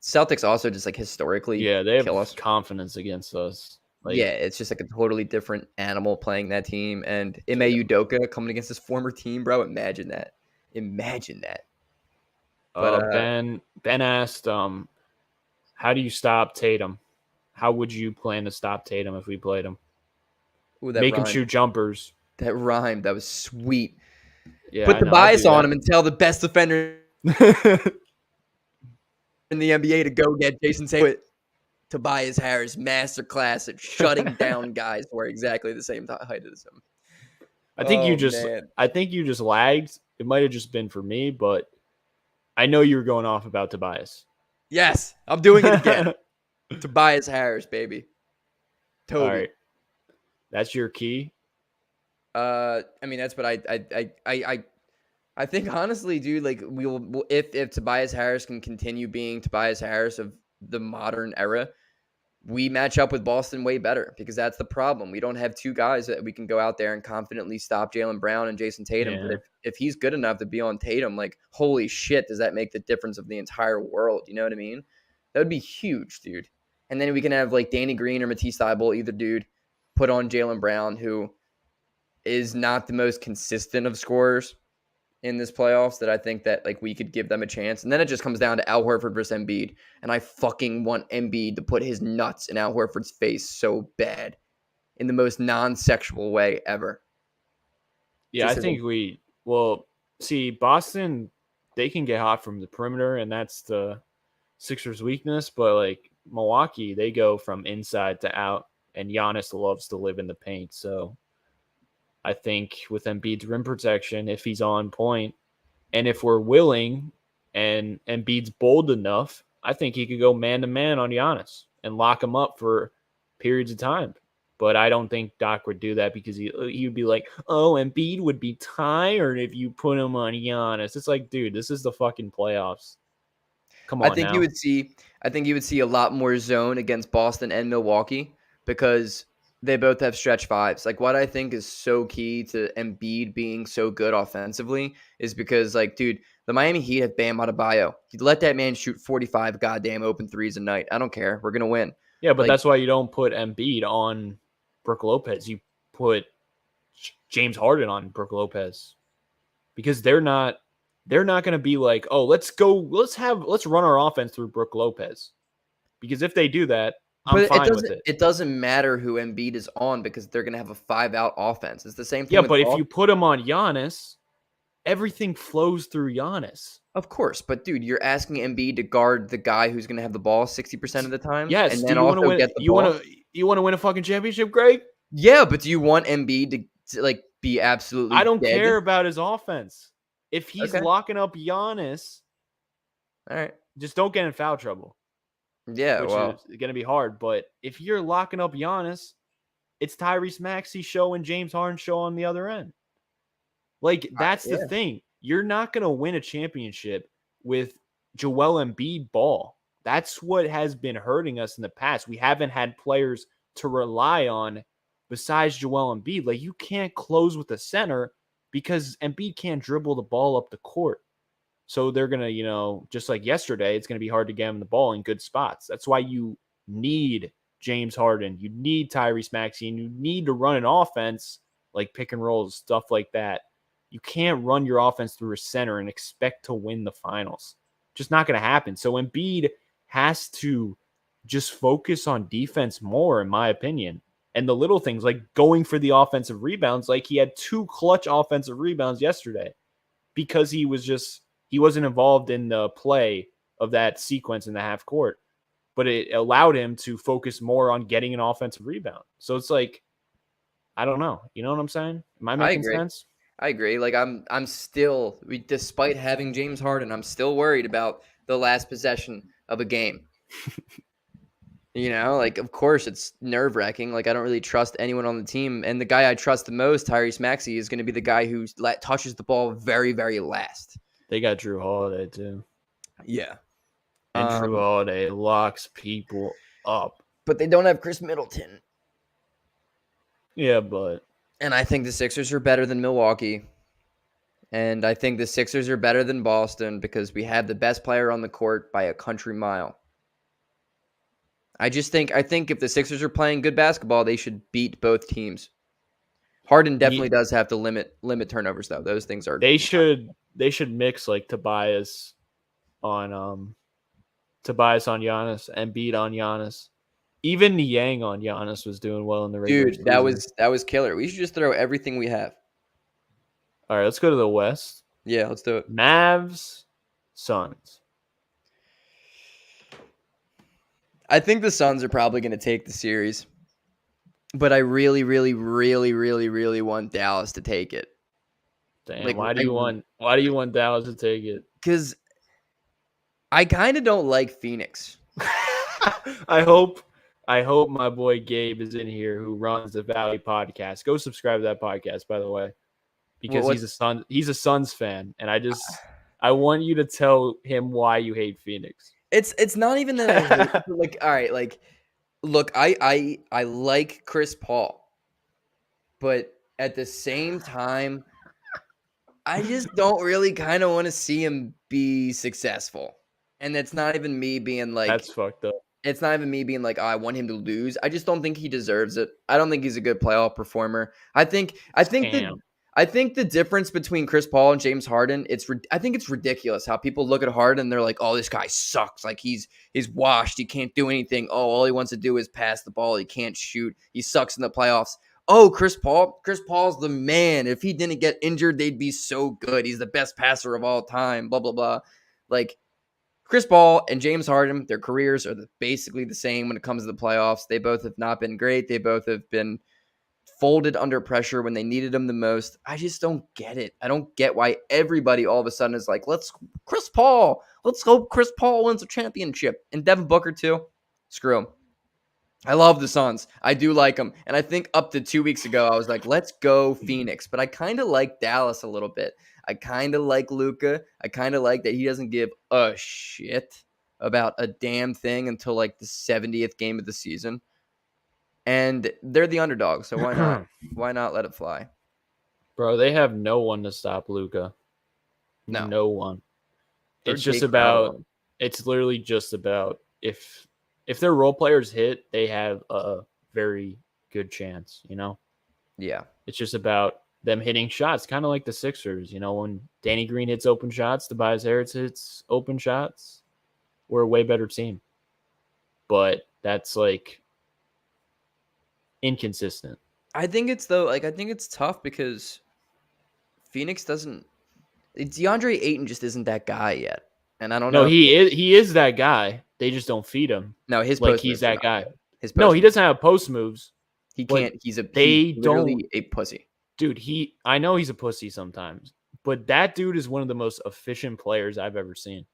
Celtics also just like historically Yeah, they have kill us. confidence against us. Like, Yeah, it's just like a totally different animal playing that team. And Ime Udoka coming against his former team, bro. Imagine that. Imagine that. But Ben asked, how do you stop Tatum? How would you plan to stop Tatum if we played him? ooh, that Make him rhymed. shoot jumpers. That rhymed. That was sweet. Yeah, Put I the know, I'll bias do on that. him and tell the best defender in the NBA to go get Jason Tatum. Tobias Harris masterclass at shutting down guys who are exactly the same height as him. I think man. I think you just lagged. It might have just been for me, but I know you were going off about Tobias. Yes, I'm doing it again. Tobias Harris, baby. Toby. All right. That's your key. I mean that's what I think honestly, dude. Like if Tobias Harris can continue being Tobias Harris of the modern era, we match up with Boston way better because that's the problem. We don't have two guys that we can go out there and confidently stop Jaylen Brown and Jason Tatum. But Yeah. if he's good enough to be on Tatum, like holy shit, does that make the difference of the entire world? You know what I mean? That would be huge, dude. And then we can have like Danny Green or Matisse Thybulle, either dude, put on Jaylen Brown, who is not the most consistent of scorers in this playoffs, that I think that like we could give them a chance. And then it just comes down to Al Horford versus Embiid. And I fucking want Embiid to put his nuts in Al Horford's face so bad in the most non-sexual way ever. Yeah, I Just as a, think well, see, Boston, they can get hot from the perimeter, and that's the Sixers' weakness. But like Milwaukee, they go from inside to out, and Giannis loves to live in the paint. So I think with Embiid's rim protection, if he's on point, and if we're willing and Embiid's bold enough, I think he could go man to man on Giannis and lock him up for periods of time. But I don't think Doc would do that because he would be like, oh, Embiid would be tired if you put him on Giannis. It's like, dude, this is the fucking playoffs. Come I on think you now. would see I think you would see a lot more zone against Boston and Milwaukee because they both have stretch fives. Like what I think is so key to Embiid being so good offensively is because like, dude, the Miami Heat have Bam Adebayo. You let that man shoot 45 goddamn open threes a night. I don't care. We're gonna win. Yeah, but Like, that's why you don't put Embiid on Brook Lopez. You put James Harden on Brook Lopez because they're not going to be like, oh, let's run our offense through Brook Lopez. Because if they do that, I'm but it fine with doesn't it. it doesn't matter who Embiid is on because they're gonna have a 5-out offense. It's the same thing Yeah, with but if Boston. you put him on Giannis, everything flows through Giannis. Of course, but dude, you're asking Embiid to guard the guy who's going to have the ball 60% of the time Yes. and Do then you want to also win? get the ball? You want to win a fucking championship, Greg? Yeah, but do you want Embiid to like be I absolutely don't dead? care about his offense. If he's Okay. locking up Giannis, All right. just don't get in foul trouble, Yeah, which well, is going to be hard. But if you're locking up Giannis, it's Tyrese Maxey show and James Harden show on the other end. Like, that's the yeah. thing. You're not going to win a championship with Joel Embiid ball. That's what has been hurting us in the past. We haven't had players to rely on besides Joel Embiid. Like, you can't close with the center because Embiid can't dribble the ball up the court. So they're going to, just like yesterday, it's going to be hard to get him the ball in good spots. That's why you need James Harden. You need Tyrese Maxey, and you need to run an offense like pick and rolls, stuff like that. You can't run your offense through a center and expect to win the finals. Just not going to happen. So Embiid has to just focus on defense more, in my opinion. And the little things like going for the offensive rebounds, like he had 2 clutch offensive rebounds yesterday because he wasn't involved in the play of that sequence in the half court. But it allowed him to focus more on getting an offensive rebound. So it's like, I don't know. You know what I'm saying? Am I I making agree. sense? I agree. Like I'm still despite having James Harden, I'm still worried about the last possession of a game. You know, like of course it's nerve-wracking. Like I don't really trust anyone on the team, and the guy I trust the most, Tyrese Maxey, is going to be the guy who touches the ball very, very last. They got Drew Holiday too. Yeah. And Drew Holiday locks people up. But they don't have Chris Middleton. Yeah, but And I think the Sixers are better than Milwaukee. And I think the Sixers are better than Boston because we have the best player on the court by a country mile. I think if the Sixers are playing good basketball, they should beat both teams. Harden definitely does have to limit turnovers though. Those things are they should mix like Tobias on Giannis and Embiid on Giannis. Even Niang on Giannis was doing well in the regular season. That was killer. We should just throw everything we have. All right, let's go to the West. Yeah, let's do it. Mavs, Suns. I think the Suns are probably going to take the series, but I really, really, really, really, really want Dallas to take it. Damn, like, why do you want Dallas to take it? Because I kind of don't like Phoenix. I hope I hope my boy Gabe is in here who runs the Valley podcast. Go subscribe to that podcast, by the way, because What? he's a Suns fan, and I want you to tell him why you hate Phoenix. It's not even that I hate. Like, all right, like, look, I like Chris Paul, but at the same time, I just don't really kind of want to see him be successful. And it's not even me being like, That's fucked up. it's not even me being like, oh, I want him to lose. I just don't think he deserves it. I don't think he's a good playoff performer. Damn. I think the difference between Chris Paul and James Harden, I think it's ridiculous how people look at Harden and they're like, oh, this guy sucks. Like he's washed. He can't do anything. Oh, all he wants to do is pass the ball. He can't shoot. He sucks in the playoffs. Oh, Chris Paul. Chris Paul's the man. If he didn't get injured, they'd be so good. He's the best passer of all time. Blah blah blah. Like Chris Paul and James Harden, their careers are basically the same when it comes to the playoffs. They both have not been great. They both have been folded under pressure when they needed them the most. I just don't get it. I don't get why everybody all of a sudden is like, let's hope Chris Paul wins a championship. And Devin Booker too. Screw him. I love the Suns. I do like them. And I think up to 2 weeks ago, I was like, let's go Phoenix. But I kind of like Dallas a little bit. I kind of like Luka. I kind of like that he doesn't give a shit about a damn thing until like the 70th game of the season. And they're the underdog, so why not? Why not let it fly? Bro, they have no one to stop Luca. No. No one. Throw It's just Jay Crowder about on. it's literally just about if their role players hit, they have a very good chance, you know? Yeah. It's just about them hitting shots, kind of like the Sixers, you know, when Danny Green hits open shots, Tobias Harris hits open shots, we're a way better team. But that's like inconsistent. I think it's tough because Phoenix doesn't DeAndre Ayton just isn't that guy yet. And I don't No, know. he is that guy. They just don't feed him. No, his Like post he's moves are that not guy. good. His No, post he moves. doesn't have post moves. He But can't. He's they don't, literally a pussy. dude. I know he's a pussy sometimes, but that dude is one of the most efficient players I've ever seen.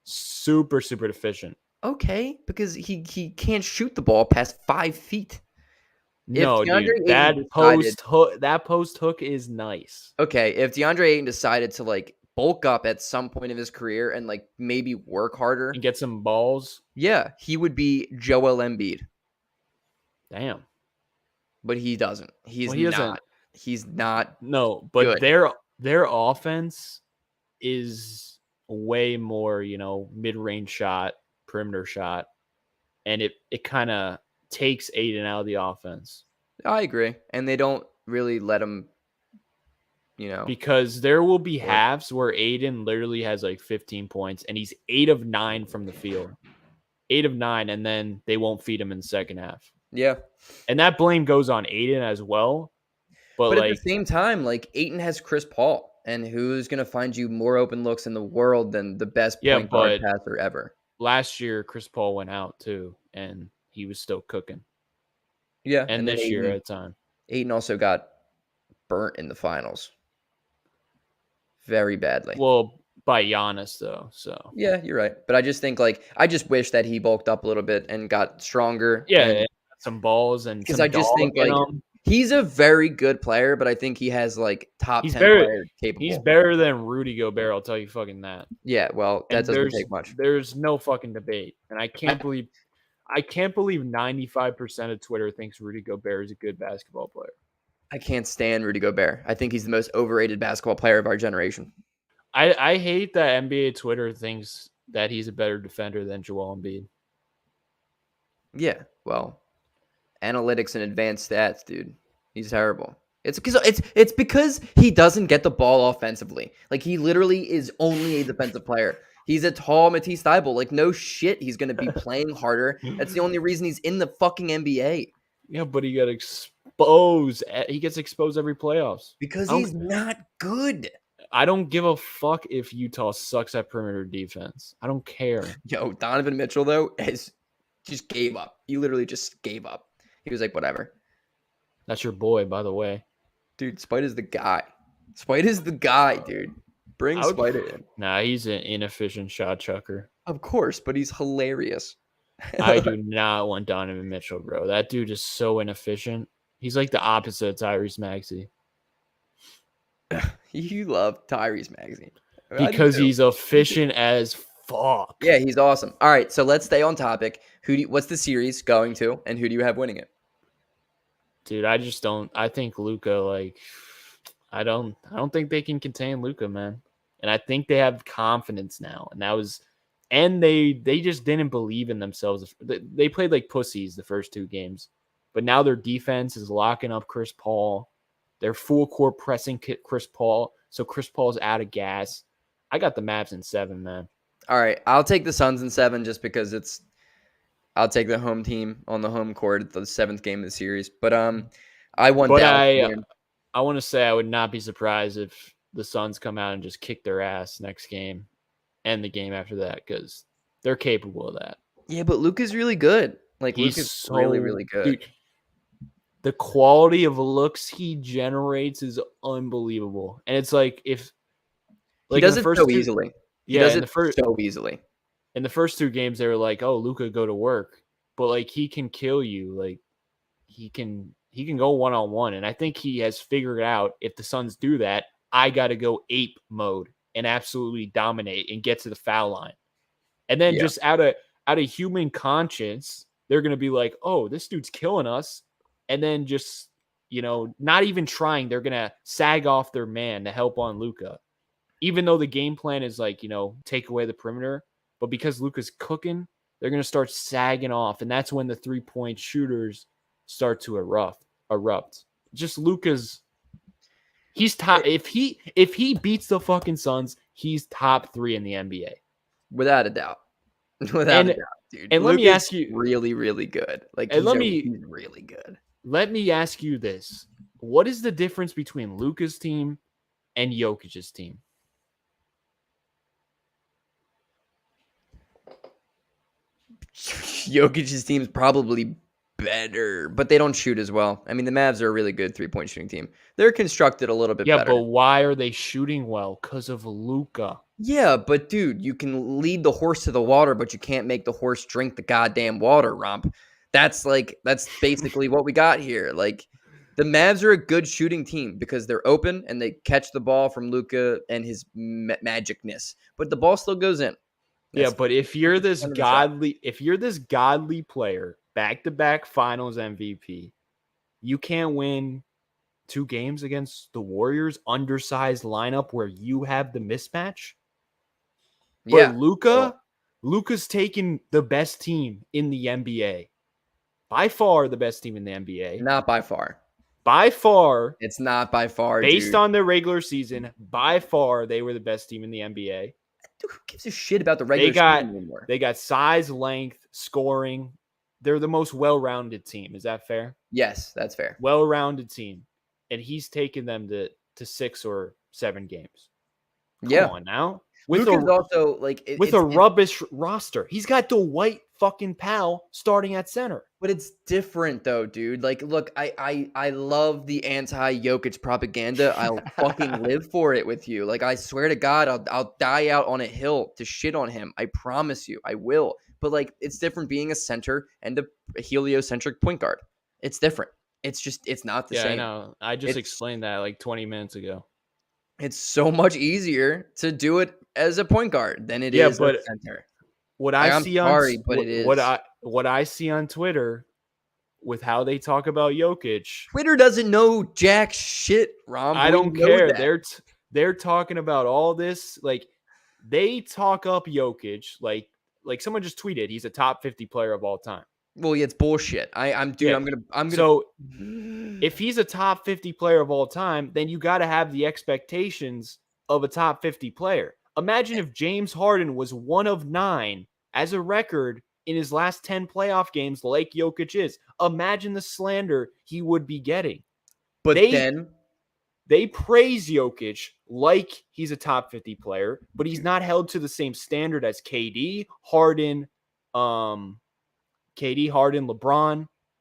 Super, super efficient. Okay, because he can't shoot the ball past 5 feet. If No, DeAndre dude, Ayton decided, that post hook is nice. okay, if DeAndre Ayton decided to like bulk up at some point of his career and like maybe work harder, And get some balls. yeah, he would be Joel Embiid, Damn. but he doesn't. He's Well, he doesn't. not. He's not No, but good. their offense is way more, you know, mid-range shot, perimeter shot, and it kind of takes Aiden out of the offense I agree, and they don't really let him. because there will be Work. halves where Aiden literally has like 15 points and he's 8 of 9 from the field. 8 of 9, and then they won't feed him in the second half. Yeah, And that blame goes on Aiden as well. But but at the like, same time, like Ayton has Chris Paul, and who's gonna find you more open looks in the world than the best yeah, point guard but passer ever? last year Chris Paul went out too, and he was still cooking. Yeah, And and then this year at time. Ayton also got burnt in the finals very badly. Well, by Giannis though. So Yeah, you're right. But I just think I just wish that he bulked up a little bit and got stronger. yeah, some balls and Because some I just dog think in him. he's a very good player, but I think he has like top He's 10 better. player capable. He's better than Rudy Gobert. I'll tell you fucking that. Yeah, well, that And doesn't take much. there's no fucking debate. And I can't believe 95% of Twitter thinks Rudy Gobert is a good basketball player. I can't stand Rudy Gobert. I think he's the most overrated basketball player of our generation. I hate that NBA Twitter thinks that he's a better defender than Joel Embiid. Yeah, well, analytics and advanced stats, dude. He's terrible. It's because he doesn't get the ball offensively. Like he literally is only a defensive player. He's a tall Matisse Thybulle. Like no shit, he's gonna be playing harder. That's the only reason he's in the fucking NBA. Yeah, but he got exposed. He gets exposed every playoffs. Because he's not good. I don't give a fuck if Utah sucks at perimeter defense. I don't care. Yo, Donovan Mitchell though just gave up. He literally just gave up. He was like, whatever. That's your boy, by the way. Dude, Spite is the guy. Spite is the guy, dude. Bring Spite in. Nah, he's an inefficient shot chucker. Of course, but he's hilarious. I do not want Donovan Mitchell, bro. That dude is so inefficient. He's like the opposite of Tyrese Maxey You love Tyrese Maxey. I do because too. he's efficient as fuck. Yeah, he's awesome. All right, so let's stay on topic. What's the series going to, and who do you have winning it? Dude, I just don't. I think Luca. Like, I don't think they can contain Luca, man. And I think they have confidence now. And that was, and they just didn't believe in themselves. They played like pussies the first two games, but now their defense is locking up Chris Paul. They're full court pressing Chris Paul, so Chris Paul's out of gas. I got the Mavs in 7, man. All right, I'll take the Suns in 7 just because I'll take the home team on the home court at the 7th game of the series. But I want But Dallas to win. I want to say I would not be surprised if the Suns come out and just kick their ass next game and the game after that because they're capable of that. Yeah, but Luka's really good. Like He's Luka's so really, really good. Dude, the quality of looks he generates is unbelievable. And it's like if He like in does the it first so two, easily. He yeah, does it so easily. in the first two games they were like, "Oh, Luka go to work." But like he can kill you. Like he can go one-on-one and I think he has figured out if the Suns do that, I got to go ape mode and absolutely dominate and get to the foul line. And then Yeah. just out of human conscience, they're going to be like, "Oh, this dude's killing us." And then just, not even trying, they're going to sag off their man to help on Luka. Even though the game plan is like, take away the perimeter, but because Luka's cooking, they're going to start sagging off and that's when the three-point shooters start to erupt. Just Luka's he's top if he beats the fucking Suns, he's top 3 in the NBA. Without a doubt. Without a doubt, dude. And let me ask you, really, really good. Like and he's really good. let me ask you this. What is the difference between Luka's team and Jokic's team? Jokic's team's probably better, but they don't shoot as well. I mean, the Mavs are a really good 3-point shooting team. They're constructed a little bit better. Yeah, but why are they shooting well? Because of Luka. Yeah, but dude, you can lead the horse to the water, but you can't make the horse drink the goddamn water, Romp. That's basically what we got here. Like the Mavs are a good shooting team because they're open and they catch the ball from Luka and his magicness, but the ball still goes in. Yeah, but if you're this 100%. godly player, back-to-back finals MVP, you can't win 2 games against the Warriors undersized lineup where you have the mismatch. Yeah, But Luka's taken the best team in the NBA. By far the best team in the NBA. not by far. By far. It's not by far, based on their regular season, by far they were the best team in the NBA. Dude, who gives a shit about the regular season anymore? They got size, length, scoring. They're the most well-rounded team. Is that fair? Yes, that's fair. Well-rounded team. And he's taken them to 6 or 7 games. Come on now. With also like a rubbish roster. He's got Dwight fucking Powell starting at center. But it's different though, dude. Like, look, I love the anti-Jokic propaganda. I'll fucking live for it with you. Like, I swear to God, I'll die out on a hill to shit on him. I promise you, I will. But like, it's different being a center and a heliocentric point guard. It's different. It's not the same. Yeah, I know. I just explained that like 20 minutes ago. It's so much easier to do it as a point guard than it is as a center. What I see on Twitter with how they talk about Jokic, Twitter doesn't know jack shit, Rom. I don't care. They're talking about all this. Like they talk up Jokic. Like someone just tweeted, he's a top 50 player of all time. Well, yeah, it's bullshit. I'm gonna. So if he's a top 50 player of all time, then you got to have the expectations of a top 50 player. Imagine if James Harden was 1 of 9 as a record in his last 10 playoff games like Jokic is. Imagine the slander he would be getting. But they praise Jokic like he's a top 50 player, but he's not held to the same standard as KD, Harden, LeBron.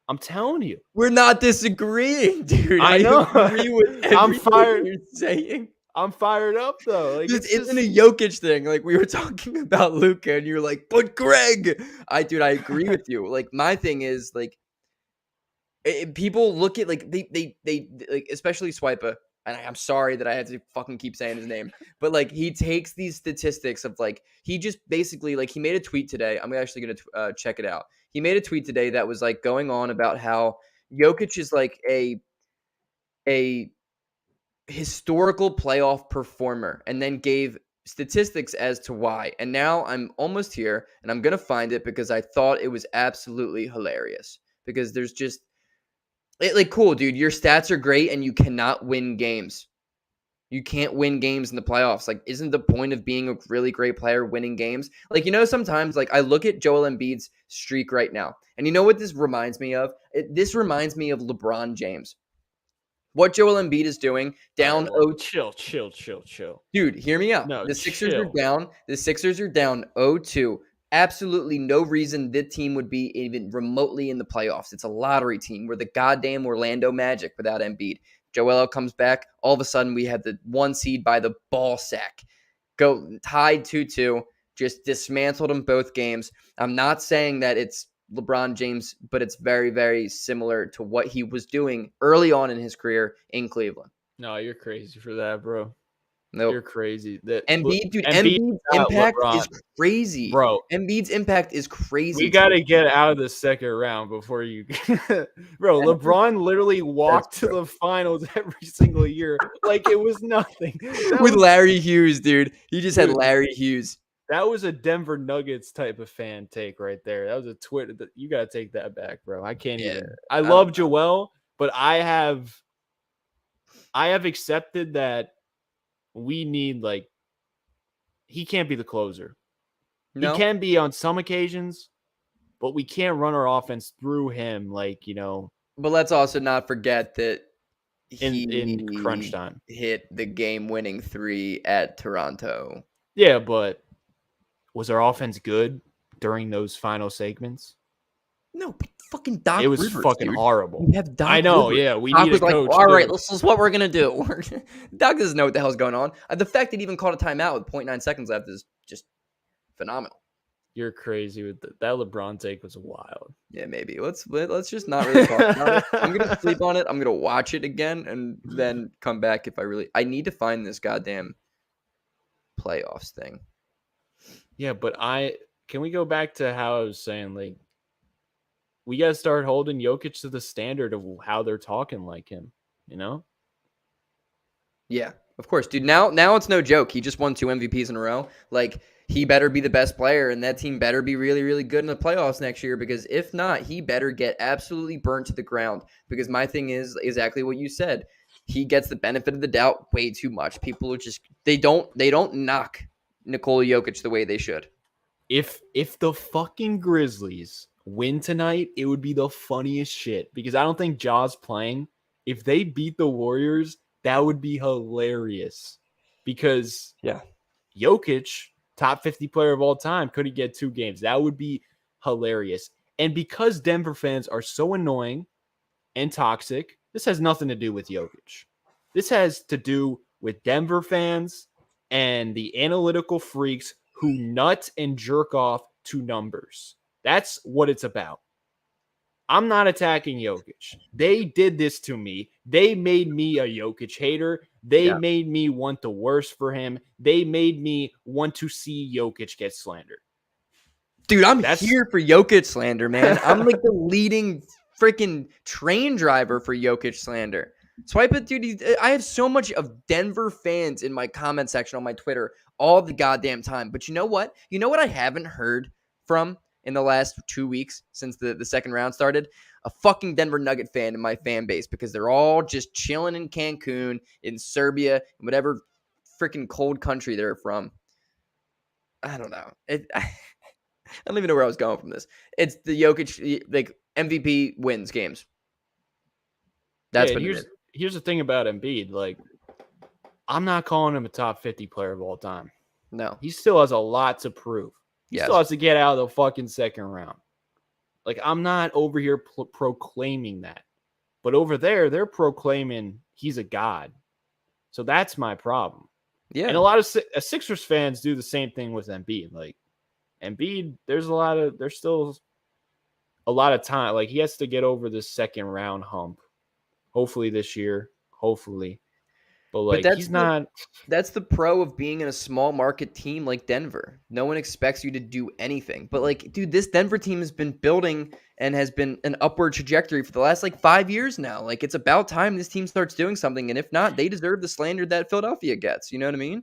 I'm telling you. We're not disagreeing, dude. I know. Agree with everything I'm fired. you're saying. I'm fired up though. Like This it's isn't just a Jokic thing. Like we were talking about Luka, and you're like, but Greg, I agree with you. Like my thing is like people look at like they like especially Swipa. And I'm sorry that I had to fucking keep saying his name, but like he takes these statistics of like he just basically like he made a tweet today. I'm actually gonna check it out. He made a tweet today that was like going on about how Jokic is like a historical playoff performer, and then gave statistics as to why. And now I'm almost here, and I'm gonna find it because I thought it was absolutely hilarious. Because there's just like cool, dude. Your stats are great, and you cannot win games. You can't win games in the playoffs. Like, isn't the point of being a really great player winning games? Like, sometimes like I look at Joel Embiid's streak right now, and you know what this reminds me of? This reminds me of LeBron James. What Joel Embiid is doing all right. down Well, 0. chill. Dude, hear me out. No, The Sixers are chill. down. The Sixers are down 0-2. Absolutely no reason the team would be even remotely in the playoffs. It's a lottery team. We're the goddamn Orlando Magic without Embiid. Joel comes back. All of a sudden, we have the 1 seed by the ball sack. Go tied 2-2. Just dismantled them both games. I'm not saying that it's LeBron James, but it's very, very similar to what he was doing early on in his career in Cleveland. No, you're crazy for that, bro. Nope. You're crazy. That Embiid, dude, Embiid, Embiid's not impact LeBron, is crazy. bro. Embiid's impact is We crazy to got me. to get out of the second round before you, bro. LeBron literally That's walked to true. the finals every single year like it was nothing. That With was, Larry Hughes, dude. He just had dude. Larry Hughes. That was a Denver Nuggets type of fan take right there. That was a Twitter. You got to take that back, bro. I can't Yeah. even. I I don't love Joel, but I have accepted that we need like he can't be the closer. He know. can be on some occasions, but we can't run our offense through him like, But let's also not forget that in crunch he time. hit the game-winning 3 at Toronto. Yeah, but was our offense good during those final segments? No, but fucking It Doc was Rivers, fucking dude. horrible. We have I Doc know, Rivers. yeah, we Doc need a was like, coach all right, too. this is what we're going to do. Doc doesn't know what the hell's going on. The fact that he even called a timeout with 0.9 seconds left is just phenomenal. You're crazy with that LeBron take was wild. Yeah, maybe. Let's just not really talk about it. I'm gonna sleep on it. I'm gonna watch it again and then come back if I need to find this goddamn playoffs thing. Yeah, but can we go back to how I was saying, like, we got to start holding Jokic to the standard of how they're talking like him, you know? Yeah, of course, dude. Now it's no joke. He just won 2 MVPs in a row. Like he better be the best player, and that team better be really, really good in the playoffs next year. Because if not, he better get absolutely burnt to the ground. Because my thing is exactly what you said. He gets the benefit of the doubt way too much. People are just they don't knock Nikola Jokic the way they should. If the fucking Grizzlies win tonight, it would be the funniest shit because I don't think Ja's playing. If they beat the Warriors, that would be hilarious because Yeah. Jokic, top 50 player of all time, could he get 2 games? That would be hilarious. And because Denver fans are so annoying and toxic, this has nothing to do with Jokic. This has to do with Denver fans and the analytical freaks who nut and jerk off to numbers. That's what it's about. I'm not attacking Jokic. They did this to me. They made me a Jokic hater. They Yeah. made me want the worst for him. They made me want to see Jokic get slandered. Dude, I'm That's here for Jokic slander, man. I'm like the leading freaking train driver for Jokic slander. Swipe it, dude. I have so much of Denver fans in my comment section on my Twitter all the goddamn time. But you know what? You know what I haven't heard from in the last 2 weeks since the second round started? A fucking Denver Nugget fan in my fan base because they're all just chilling in Cancun, in Serbia, whatever freaking cold country they're from. I don't know. I don't even know where I was going from this. It's the Jokic, like MVP wins games. yeah. That's And what it is. here's the thing about Embiid. Like, I'm not calling him a top 50 player of all time. No. He still has a lot to prove. He still Yes. has to get out of the fucking second round. Like, I'm not over here proclaiming that. But over there, they're proclaiming he's a god. So that's my problem. And Yeah. a lot of Sixers fans do the same thing with Embiid. Like Embiid, there's still a lot of time. Like he has to get over this second round hump. Hopefully this year. Hopefully. But But like he's not. that's the pro of being in a small market team like Denver. No one expects you to do anything. But like, dude, this Denver team has been building and has been an upward trajectory for the last like 5 years now. Like it's about time this team starts doing something. And if not, they deserve the slander that Philadelphia gets. You know what I mean?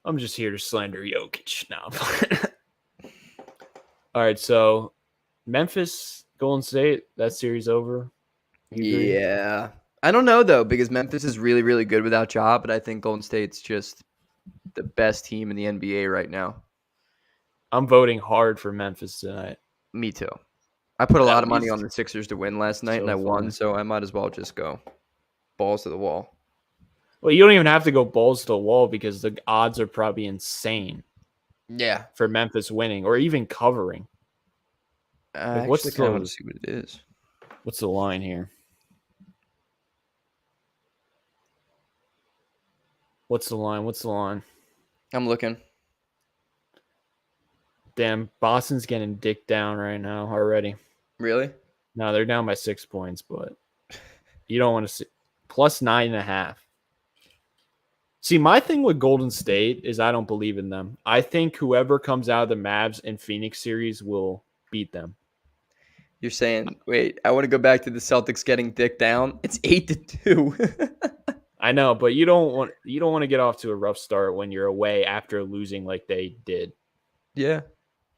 I'm just here to slander Jokic now. All right, so Memphis, Golden State, that series over. You agree? Yeah. I don't know though, because Memphis is really, really good without Ja, but I think Golden State's just the best team in the NBA right now. I'm voting hard for Memphis tonight. Me too. I put a That lot would of be money on the Sixers to win last night, and so I won, fun. so I might as well just go balls to the wall. Well, you don't even have to go balls to the wall because the odds are probably insane Yeah. for Memphis winning or even covering. I Like, actually kind of want to see what it is. what's the line here? What's the line? What's the line? I'm looking. Damn, Boston's getting dicked down right now already. Really? No, they're down by 6 points, but you don't want to see plus 9.5. See, my thing with Golden State is I don't believe in them. I think whoever comes out of the Mavs and Phoenix series will beat them. You're saying, wait, I want to go back to the Celtics getting dick down. It's 8-2. I know, but you don't want to get off to a rough start when you're away after losing like they did. Yeah,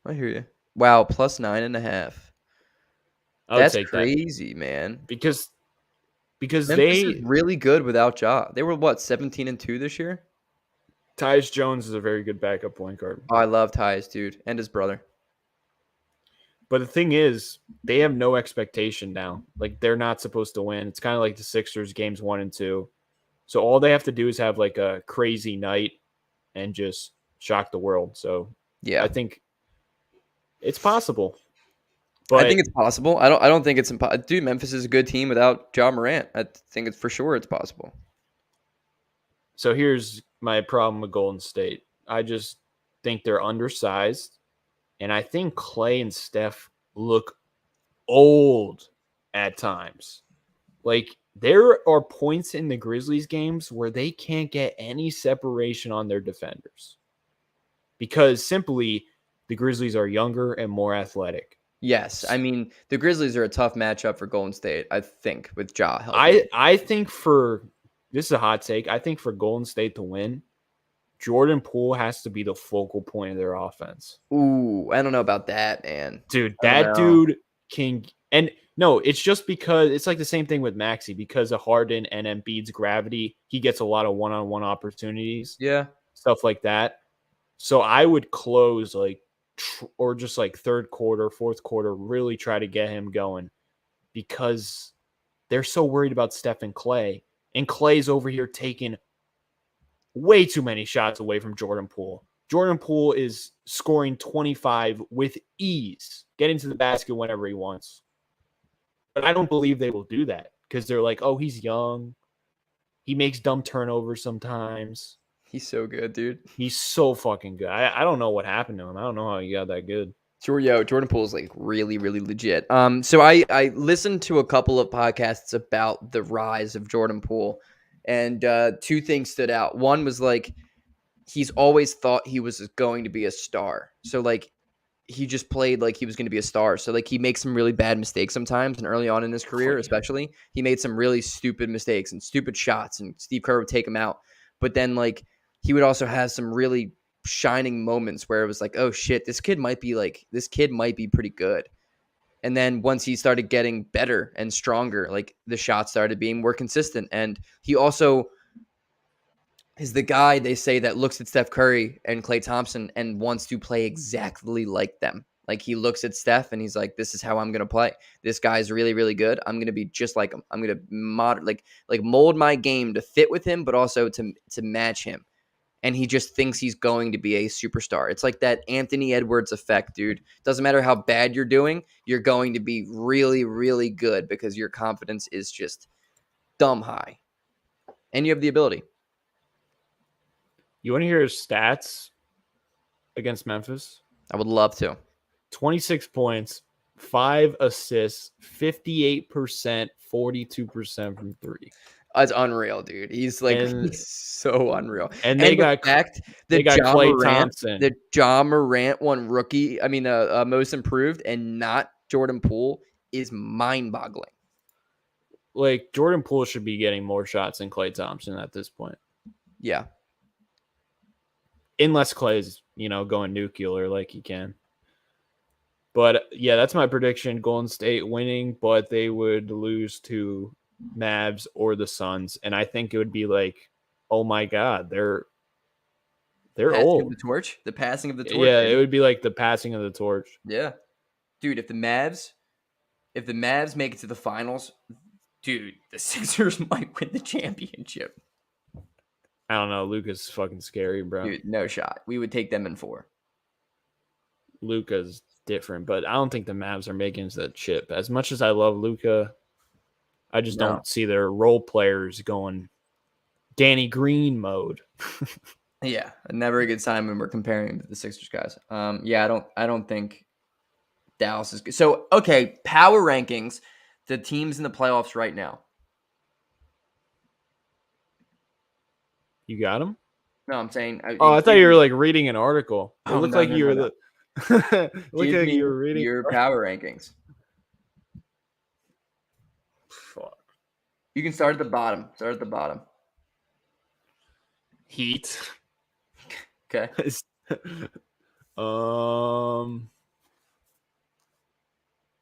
I hear you. Wow, plus 9.5. I would That's take that crazy, man. because Memphis is they really good without Ja. They were what, 17-2 this year? Tyus Jones is a very good backup point guard. Oh, I love Tyus, dude, and his brother. But the thing is, they have no expectation now. Like they're not supposed to win. It's kind of like the Sixers games 1 and 2. So all they have to do is have like a crazy night and just shock the world. So Yeah. I think it's possible. I But think it's possible. I don't think it's impossible. Dude, Memphis is a good team without Ja Morant. I think it's for sure it's possible. so here's my problem with Golden State. I just think they're undersized. And I think Clay and Steph look old at times. Like there are points in the Grizzlies games where they can't get any separation on their defenders because simply the Grizzlies are younger and more athletic. Yes. I mean, the Grizzlies are a tough matchup for Golden State, I think, with Ja healthy. I think for this is a hot take. I think for Golden State to win, Jordan Poole has to be the focal point of their offense. Ooh, I don't know about that, man. Dude, I don't that know. dude can and no, it's just because it's like the same thing with Maxey because of Harden and Embiid's gravity, he gets a lot of one-on-one opportunities, Yeah. stuff like that. So I would close like or just like third quarter, fourth quarter, really try to get him going because they're so worried about Steph and Clay. And Clay's over here taking way too many shots away from Jordan Poole. Jordan Poole is scoring 25 with ease, getting to the basket whenever he wants. But I don't believe they will do that because they're like, oh, he's young. He makes dumb turnovers sometimes. He's so good, dude. He's so fucking good. I don't know what happened to him. I don't know how he got that good. Jordan Poole is like really, really legit. So I listened to a couple of podcasts about the rise of Jordan Poole, and two things stood out. One was like he's always thought he was going to be a star. So like he just played like he was going to be a star. So like he makes some really bad mistakes sometimes, and early on in his Oh, career, yeah. especially, he made some really stupid mistakes and stupid shots, and Steve Kerr would take him out. But then like he would also have some really shining moments where it was like, oh shit, this kid might be pretty good. And then once he started getting better and stronger, like the shots started being more consistent. And he also is the guy they say that looks at Steph Curry and Klay Thompson and wants to play exactly like them. Like he looks at Steph and he's like, "This is how I'm gonna play. This guy's really, really good. I'm gonna be just like him. I'm gonna mold my game to fit with him, but also to match him." And he just thinks he's going to be a superstar. It's like that Anthony Edwards effect, dude. Doesn't matter how bad you're doing, you're going to be really, really good because your confidence is just dumb high. And you have the ability. You want to hear his stats against Memphis? I would love to. 26 points, 5 assists, 58%, 42% from three. That's unreal, dude. He's And so unreal. and And the fact that Klay Thompson. Ja Morant won rookie, most improved, and not Jordan Poole is mind-boggling. Like Jordan Poole should be getting more shots than Klay Thompson at this point. Yeah. Unless Clay's, going nuclear like he can. But yeah, that's my prediction. Golden State winning, but they would lose to Mavs or the Suns. And I think it would be like, oh my God, they're Passing of old. the torch. The passing of the torch. Yeah, baby. it would be like the passing of the torch. Yeah. Dude, if the Mavs make it to the finals, dude, the Sixers might win the championship. I don't know. Luka's fucking scary, bro. Dude, no shot. We would take them in 4. Luka's different, but I don't think the Mavs are making it to that chip. As much as I love Luka, I just don't see their role players going Danny Green mode. Yeah, never a good sign when we're comparing him to the Sixers guys. Yeah, I don't think Dallas is good. So, okay, power rankings, the teams in the playoffs right now. You got him? No, I'm saying. I thought you were like reading an article. It looked like you were no. looked like you were reading your power rankings. Fuck. You can start at the bottom. Heat. Okay.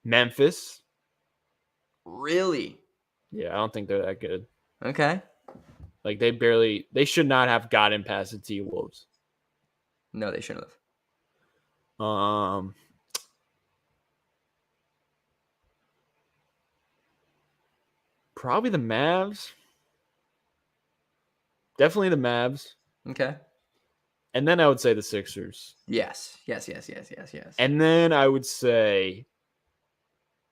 Memphis. Really? Yeah, I don't think they're that good. Okay. Like they should not have gotten past the T-Wolves. No, they shouldn't have. Probably the Mavs. Definitely the Mavs. Okay. And then I would say the Sixers. Yes. And then I would say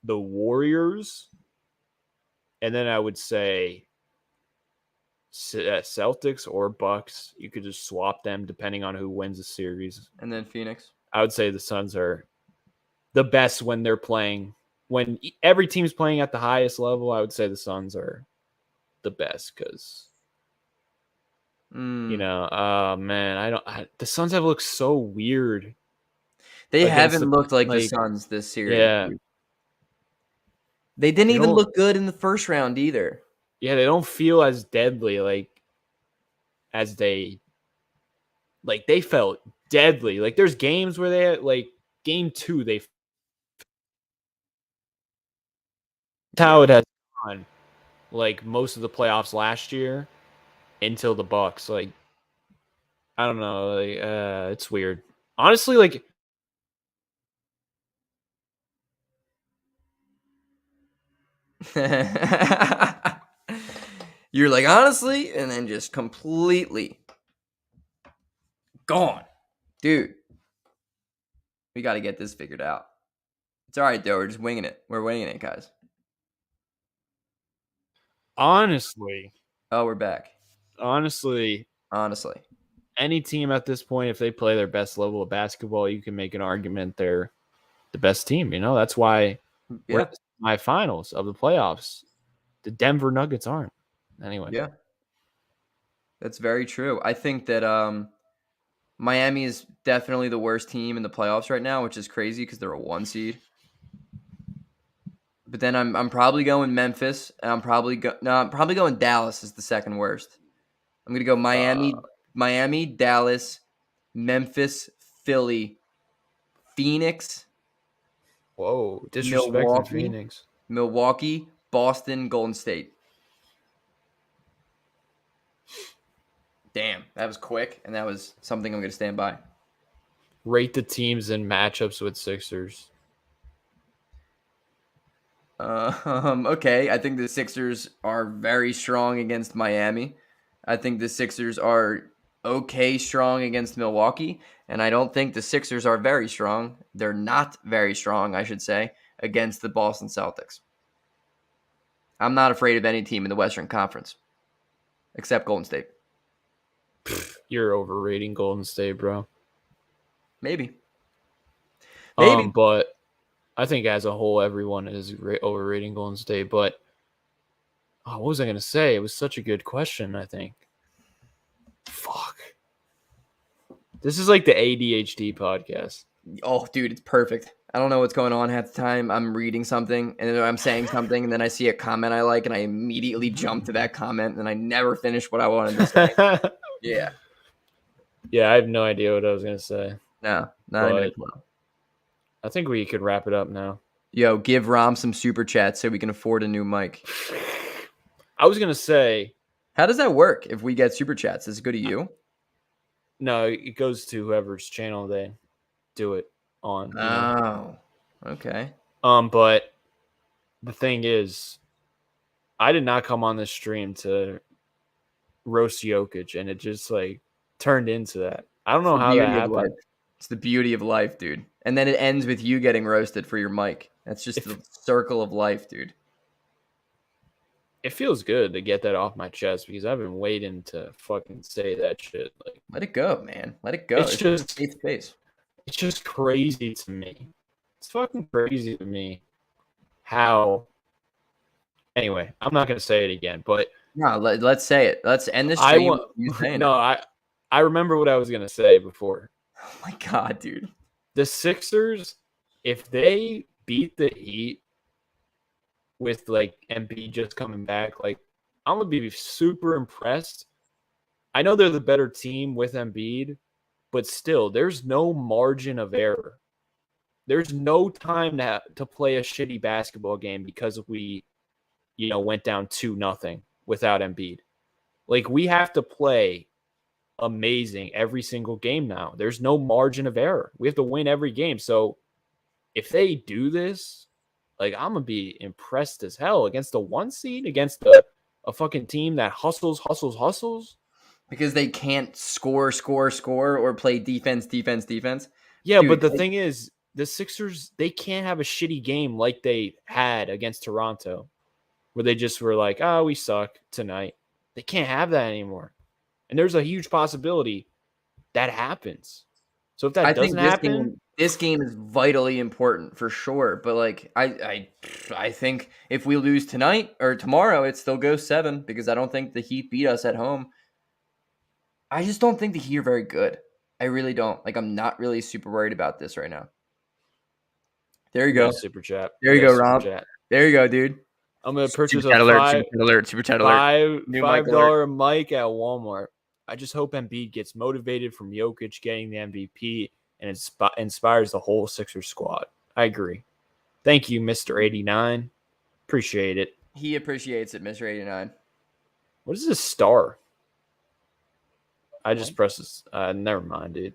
the Warriors. And then I would say Celtics or Bucks. You could just swap them depending on who wins the series. And then Phoenix. I would say the Suns are the best when they're playing. When every team's playing at the highest level, I would say the Suns are the best because, man, the Suns have looked so weird. They haven't looked like the Suns this series. Yeah. They didn't even look good in the first round either. Yeah, they don't feel as deadly as they felt deadly. Like there's games where they had, game 2 they how it has gone most of the playoffs last year until the Bucks. I don't know, it's weird. Honestly, you're like, honestly, and then just completely gone. Dude, we got to get this figured out. It's all right, though. We're just winging it. We're winging it, guys. Honestly. Oh, we're back. Honestly. Any team at this point, if they play their best level of basketball, you can make an argument they're the best team. That's why we're at my finals of the playoffs. The Denver Nuggets aren't. Anyway. Yeah. That's very true. I think that Miami is definitely the worst team in the playoffs right now, which is crazy because they're a 1 seed. But then I'm probably going Memphis, and I'm probably going Dallas is the second worst. I'm gonna go Miami, Dallas, Memphis, Philly, Phoenix. Whoa, disrespect to Phoenix. Milwaukee, Boston, Golden State. Damn, that was quick, and that was something I'm gonna stand by. Rate the teams in matchups with Sixers. Okay, I think the Sixers are very strong against Miami. I think the Sixers are okay strong against Milwaukee, and I don't think the Sixers are very strong. They're not very strong, I should say, against the Boston Celtics. I'm not afraid of any team in the Western Conference except Golden State. You're overrating Golden State, bro. Maybe. Maybe. But I think as a whole, everyone is overrating Golden State. But what was I gonna say? It was such a good question. I think. Fuck. This is like the ADHD podcast. Oh, dude, it's perfect. I don't know what's going on half the time. I'm reading something and then I'm saying something and then I see a comment I like and I immediately jump to that comment and I never finish what I wanted to say. Yeah. Yeah, I have no idea what I was gonna say. No, not even a But clue. I think we could wrap it up now. Yo, give Romp some super chats so we can afford a new mic. I was gonna say, how does that work if we get super chats? Does it go to you? No, it goes to whoever's channel they do it on. Oh, okay. But the thing is, I did not come on this stream to roast Jokic, and it just like turned into that. I don't know how that happened. It's the beauty of life, dude. And then it ends with you getting roasted for your mic. That's just the circle of life, dude. It feels good to get that off my chest because I've been waiting to fucking say that shit. Like, let it go, man. Let it go. It's just safe space. It's just crazy to me. It's fucking crazy to me how. Anyway, I'm not gonna say it again, but no, let's say it. Let's end this stream. I remember what I was gonna say before. Oh my god, dude. The Sixers, if they beat the Heat with like Embiid just coming back, like I'm gonna be super impressed. I know they're the better team with Embiid, but still, there's no margin of error. There's no time to play a shitty basketball game because we, went down 2-0 without Embiid. Like we have to play amazing every single game now. There's no margin of error. We have to win every game. So if they do this, like I'm gonna be impressed as hell against the 1 seed, against a fucking team that hustles. Because they can't score, or play defense. Yeah, dude, but the thing is, the Sixers, they can't have a shitty game like they had against Toronto, where they just were like, oh, we suck tonight. They can't have that anymore. And there's a huge possibility that happens. So if that doesn't happen, this game is vitally important for sure. But like I think if we lose tonight or tomorrow, it still goes 7 because I don't think the Heat beat us at home. I just don't think the Heat are very good. I really don't. Like I'm not really super worried about this right now. There you go. Super chat. There you go, Romp. There you go, dude. I'm gonna purchase super chat alert. $5 mic at Walmart. I just hope Embiid gets motivated from Jokic getting the MVP and inspires the whole Sixers squad. I agree. Thank you, Mr. 89. Appreciate it. He appreciates it, Mr. 89. What is this star? I just pressed this. Never mind, dude.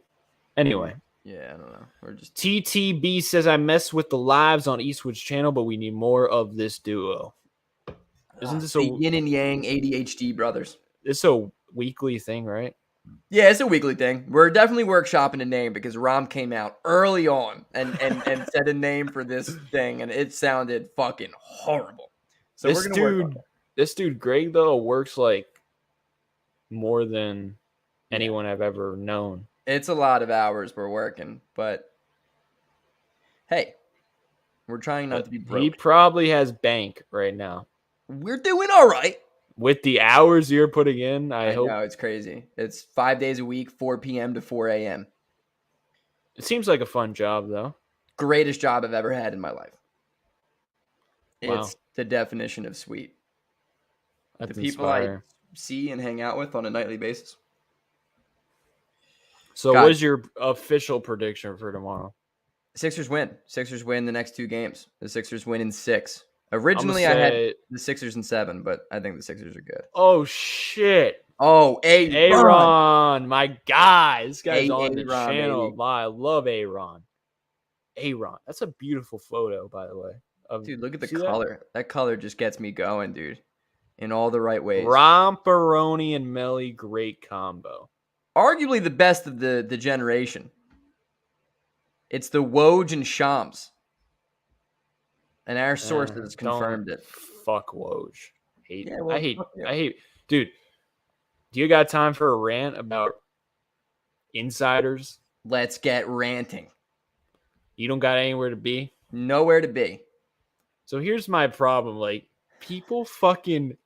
Anyway. Yeah, I don't know. We're just TTB says I mess with the lives on Eastwood's channel, but we need more of this duo. Isn't this the yin and yang ADHD brothers? It's a weekly thing, right? Yeah, it's a weekly thing. We're definitely workshopping a name because Romp came out early on and said a name for this thing, and it sounded fucking horrible. So this dude Greg though works like more than anyone I've ever known. It's a lot of hours we're working, but hey, we're trying not to be broke. He probably has bank right now. We're doing all right. With the hours you're putting in, I hope. know, it's crazy. It's 5 days a week, 4 p.m. to 4 a.m. It seems like a fun job, though. Greatest job I've ever had in my life. Wow. It's the definition of sweet. That's the people I see and hang out with on a nightly basis. So what is your official prediction for tomorrow? Sixers win. Sixers win the next 2 games. The Sixers win in 6. Originally, I had the Sixers in 7, but I think the Sixers are good. Oh, shit. Oh, Aaron, my guy. This guy's on the channel. Baby. I love Aaron. Aaron. That's a beautiful photo, by the way. Dude, look at the color. That color just gets me going, dude. In all the right ways. Romperoni and Melly, great combo. Arguably the best of the generation. It's the Woj and Shams. And our sources confirmed it. Fuck Woj. I hate. Dude, Do you got time for a rant about insiders? Let's get ranting. You don't got anywhere to be? Nowhere to be. So here's my problem. Like, people fucking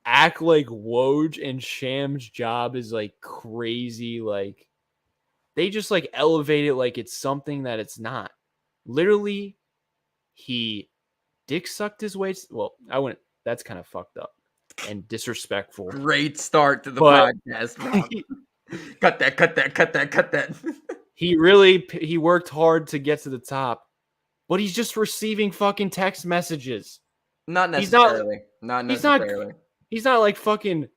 act like Woj and Sham's job is like crazy. Like, they just like elevate it like it's something that it's not. Literally, he dick sucked his way. Well, I wouldn't. That's kind of fucked up and disrespectful. Great start to the But podcast, Rob. Cut that. he worked hard to get to the top, but he's just receiving fucking text messages. Not He's not necessarily. Not he's not necessarily. he's not like fucking,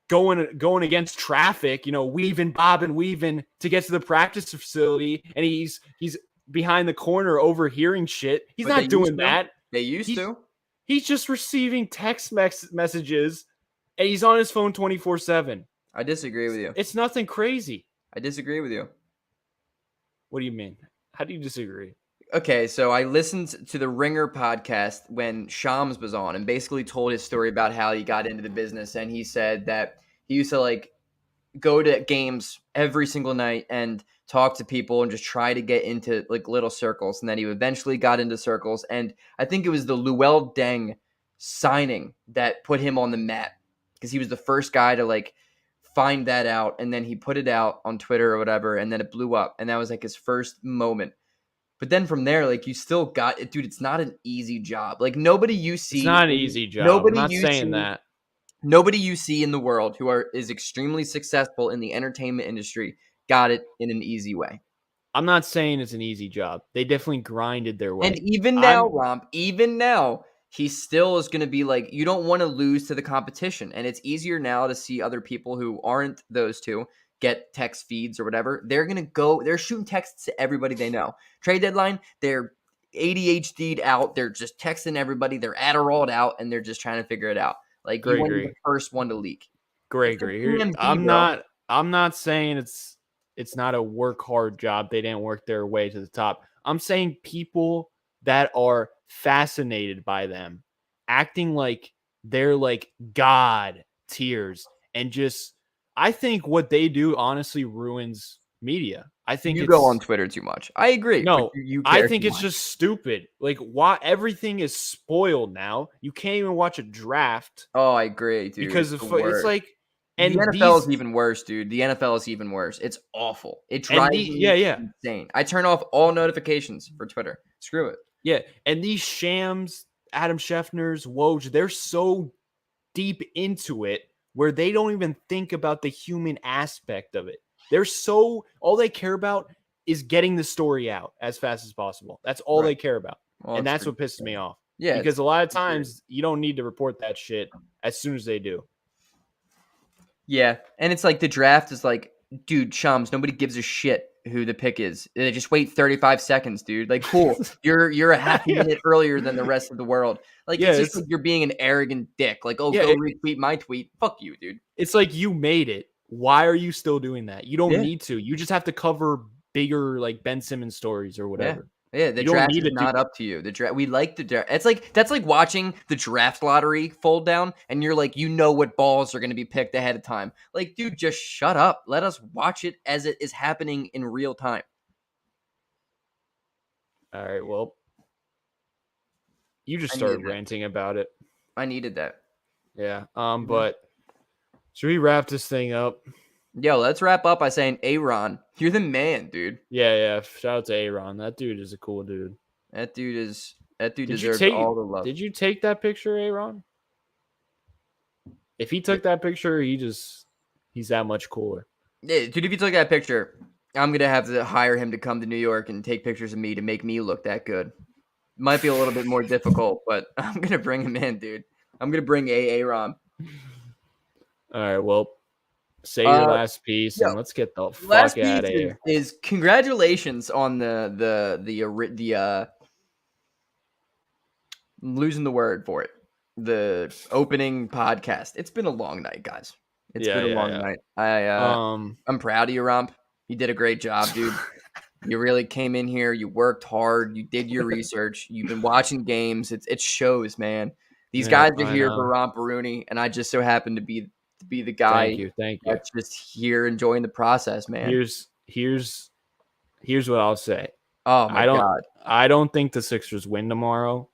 going against traffic, weaving, bobbing, weaving to get to the practice facility, and he's behind the corner overhearing shit. He's But not doing that. They used He's- to. He's just receiving text messages, and he's on his phone 24/7. I disagree with you. It's nothing crazy. I disagree with you. What do you mean? How do you disagree? Okay, so I listened to the Ringer podcast when Shams was on and basically told his story about how he got into the business. And he said that he used to like go to games every single night and talk to people and just try to get into like little circles. And then he eventually got into circles. And I think it was the Luol Deng signing that put him on the map because he was the first guy to like find that out. And then he put it out on Twitter or whatever. And then it blew up. And that was like his first moment. But then from there, like, you still got it, dude. It's not an easy job. Like, nobody you see. It's not an easy job. Nobody I'm not you saying see, that. Nobody you see in the world who is extremely successful in the entertainment industry got it in an easy way. I'm not saying it's an easy job. They definitely grinded their way. And even now, Romp, even now, he still is going to be like, you don't want to lose to the competition. And it's easier now to see other people who aren't those two get text feeds or whatever. They're shooting texts to everybody they know. Trade deadline, they're ADHD'd out. They're just texting everybody. They're Adderalled out, and they're just trying to figure it out. Like, you want to be the first one to leak. Gregory, I'm not saying it's not a work hard job. They didn't work their way to the top. I'm saying people that are fascinated by them, acting like they're like God tiers, and just I think what they do honestly ruins media. I think you go on Twitter too much. I agree. No, I think it's much. just stupid. Like, why everything is spoiled now? You can't even watch a draft. Oh, I agree, dude. Because it's like, and the NFL is even worse, dude. The NFL is even worse. It's awful. It drives me insane. I turn off all notifications for Twitter. Screw it. Yeah, and these Shams, Adam Schefter's, Woj, they're so deep into it where they don't even think about the human aspect of it. All they care about is getting the story out as fast as possible. That's all they care about. Well, and that's what pisses me off. Yeah. Because a lot of times you don't need to report that shit as soon as they do. Yeah. And it's like the draft is like, dude, Shams, nobody gives a shit who the pick is. They just wait 35 seconds, dude. Like, cool. You're a half minute earlier than the rest of the world. Like, it's just like you're being an arrogant dick. Like, go retweet my tweet. Fuck you, dude. It's like you made it. Why are you still doing that? You don't need to. You just have to cover bigger, like Ben Simmons stories or whatever. Yeah, the draft is not up to you. The draft, we like the draft. That's like watching the draft lottery fold down, and you're like, you know what balls are going to be picked ahead of time. Like, dude, just shut up. Let us watch it as it is happening in real time. All right, well, you just started ranting about it. I needed that. Yeah. But should we wrap this thing up? Yo, let's wrap up by saying, Aaron, you're the man, dude. Yeah. Shout out to Aaron. That dude is a cool dude. That dude deserves all the love. Did you take that picture, Aaron? If he took that picture, he's that much cooler. Yeah, dude, if you took that picture, I'm gonna have to hire him to come to New York and take pictures of me to make me look that good. Might be a little bit more difficult, but I'm gonna bring him in, dude. I'm gonna bring Aaron. All right, well, say your last piece and let's get the fuck out of here. Is congratulations on the I'm losing the word for it. The opening podcast. It's been a long night, guys. It's been a long night. I'm proud of you, Romp. You did a great job, dude. You really came in here. You worked hard. You did your research. You've been watching games. It shows, man. These guys are here for Romp Rooney, and I just so happen to be to be the guy Thank you. that's just here enjoying the process, man. Here's what I'll say. Oh my God. I don't think the Sixers win tomorrow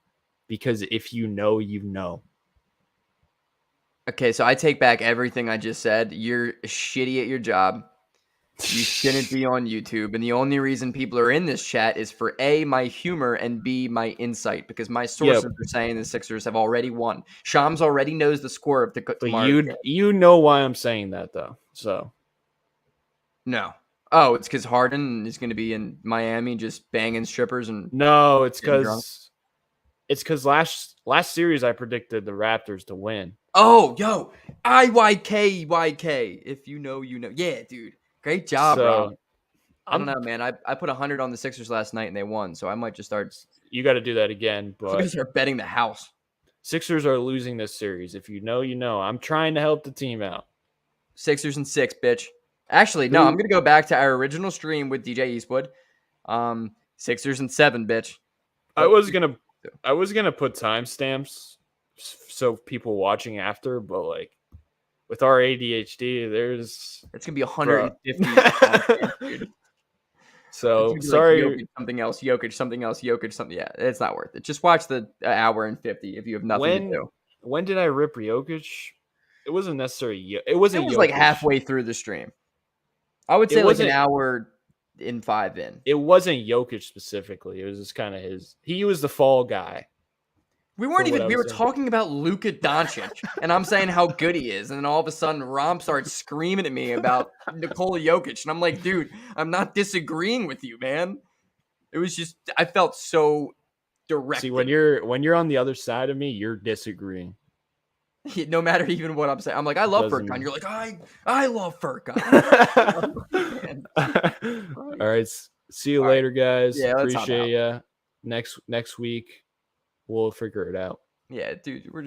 because if you know, you know. Okay, so I take back everything I just said. You're shitty at your job. You shouldn't be on YouTube. And the only reason people are in this chat is for A, my humor, and B, my insight, because my Yeah, sources are saying the Sixers have already won. Shams already knows the score of but tomorrow's game. you know why I'm saying that though. So No. Oh, it's because Harden is going to be in Miami just banging strippers and no, it's getting drunk. because last series I predicted the Raptors to win. Oh, yo, IYK. If you know, you know. Yeah, dude. Great job, Romp. So I don't know, man. I put 100 on the Sixers last night and they won, so I might just start. you got to do that again. I'm gonna But start betting the house. Sixers are losing this series. If you know, you know. I'm trying to help the team out. Sixers and 6, bitch. Actually, no, I'm gonna go back to our original stream with DJ Eastwood. Sixers and 7, bitch. I was gonna put timestamps so people watching after, but like with our ADHD, there's It's gonna be 150. Dude. So Like sorry. Jokic, something else, Jokic, something else, Jokic, something. Yeah, it's not worth it. Just watch the hour and 50 if you have nothing to do. When did I rip Jokic? It wasn't necessarily. It wasn't. It was Jokic. like halfway through the stream. I would say like an hour in 5 in. It wasn't Jokic specifically. It was just kind of his. He was the fall guy. We were talking about Luka Doncic, and I'm saying how good he is, and then all of a sudden Romp starts screaming at me about Nikola Jokic, and I'm like, dude, I'm not disagreeing with you, man. It was just I felt so direct. See, when you're on the other side of me, you're disagreeing. No matter even what I'm saying, I'm like, I love Furkan. You're like, I love Furkan. All right, see you later, guys. Yeah, appreciate you. Next week, we'll figure it out. Yeah, dude, we're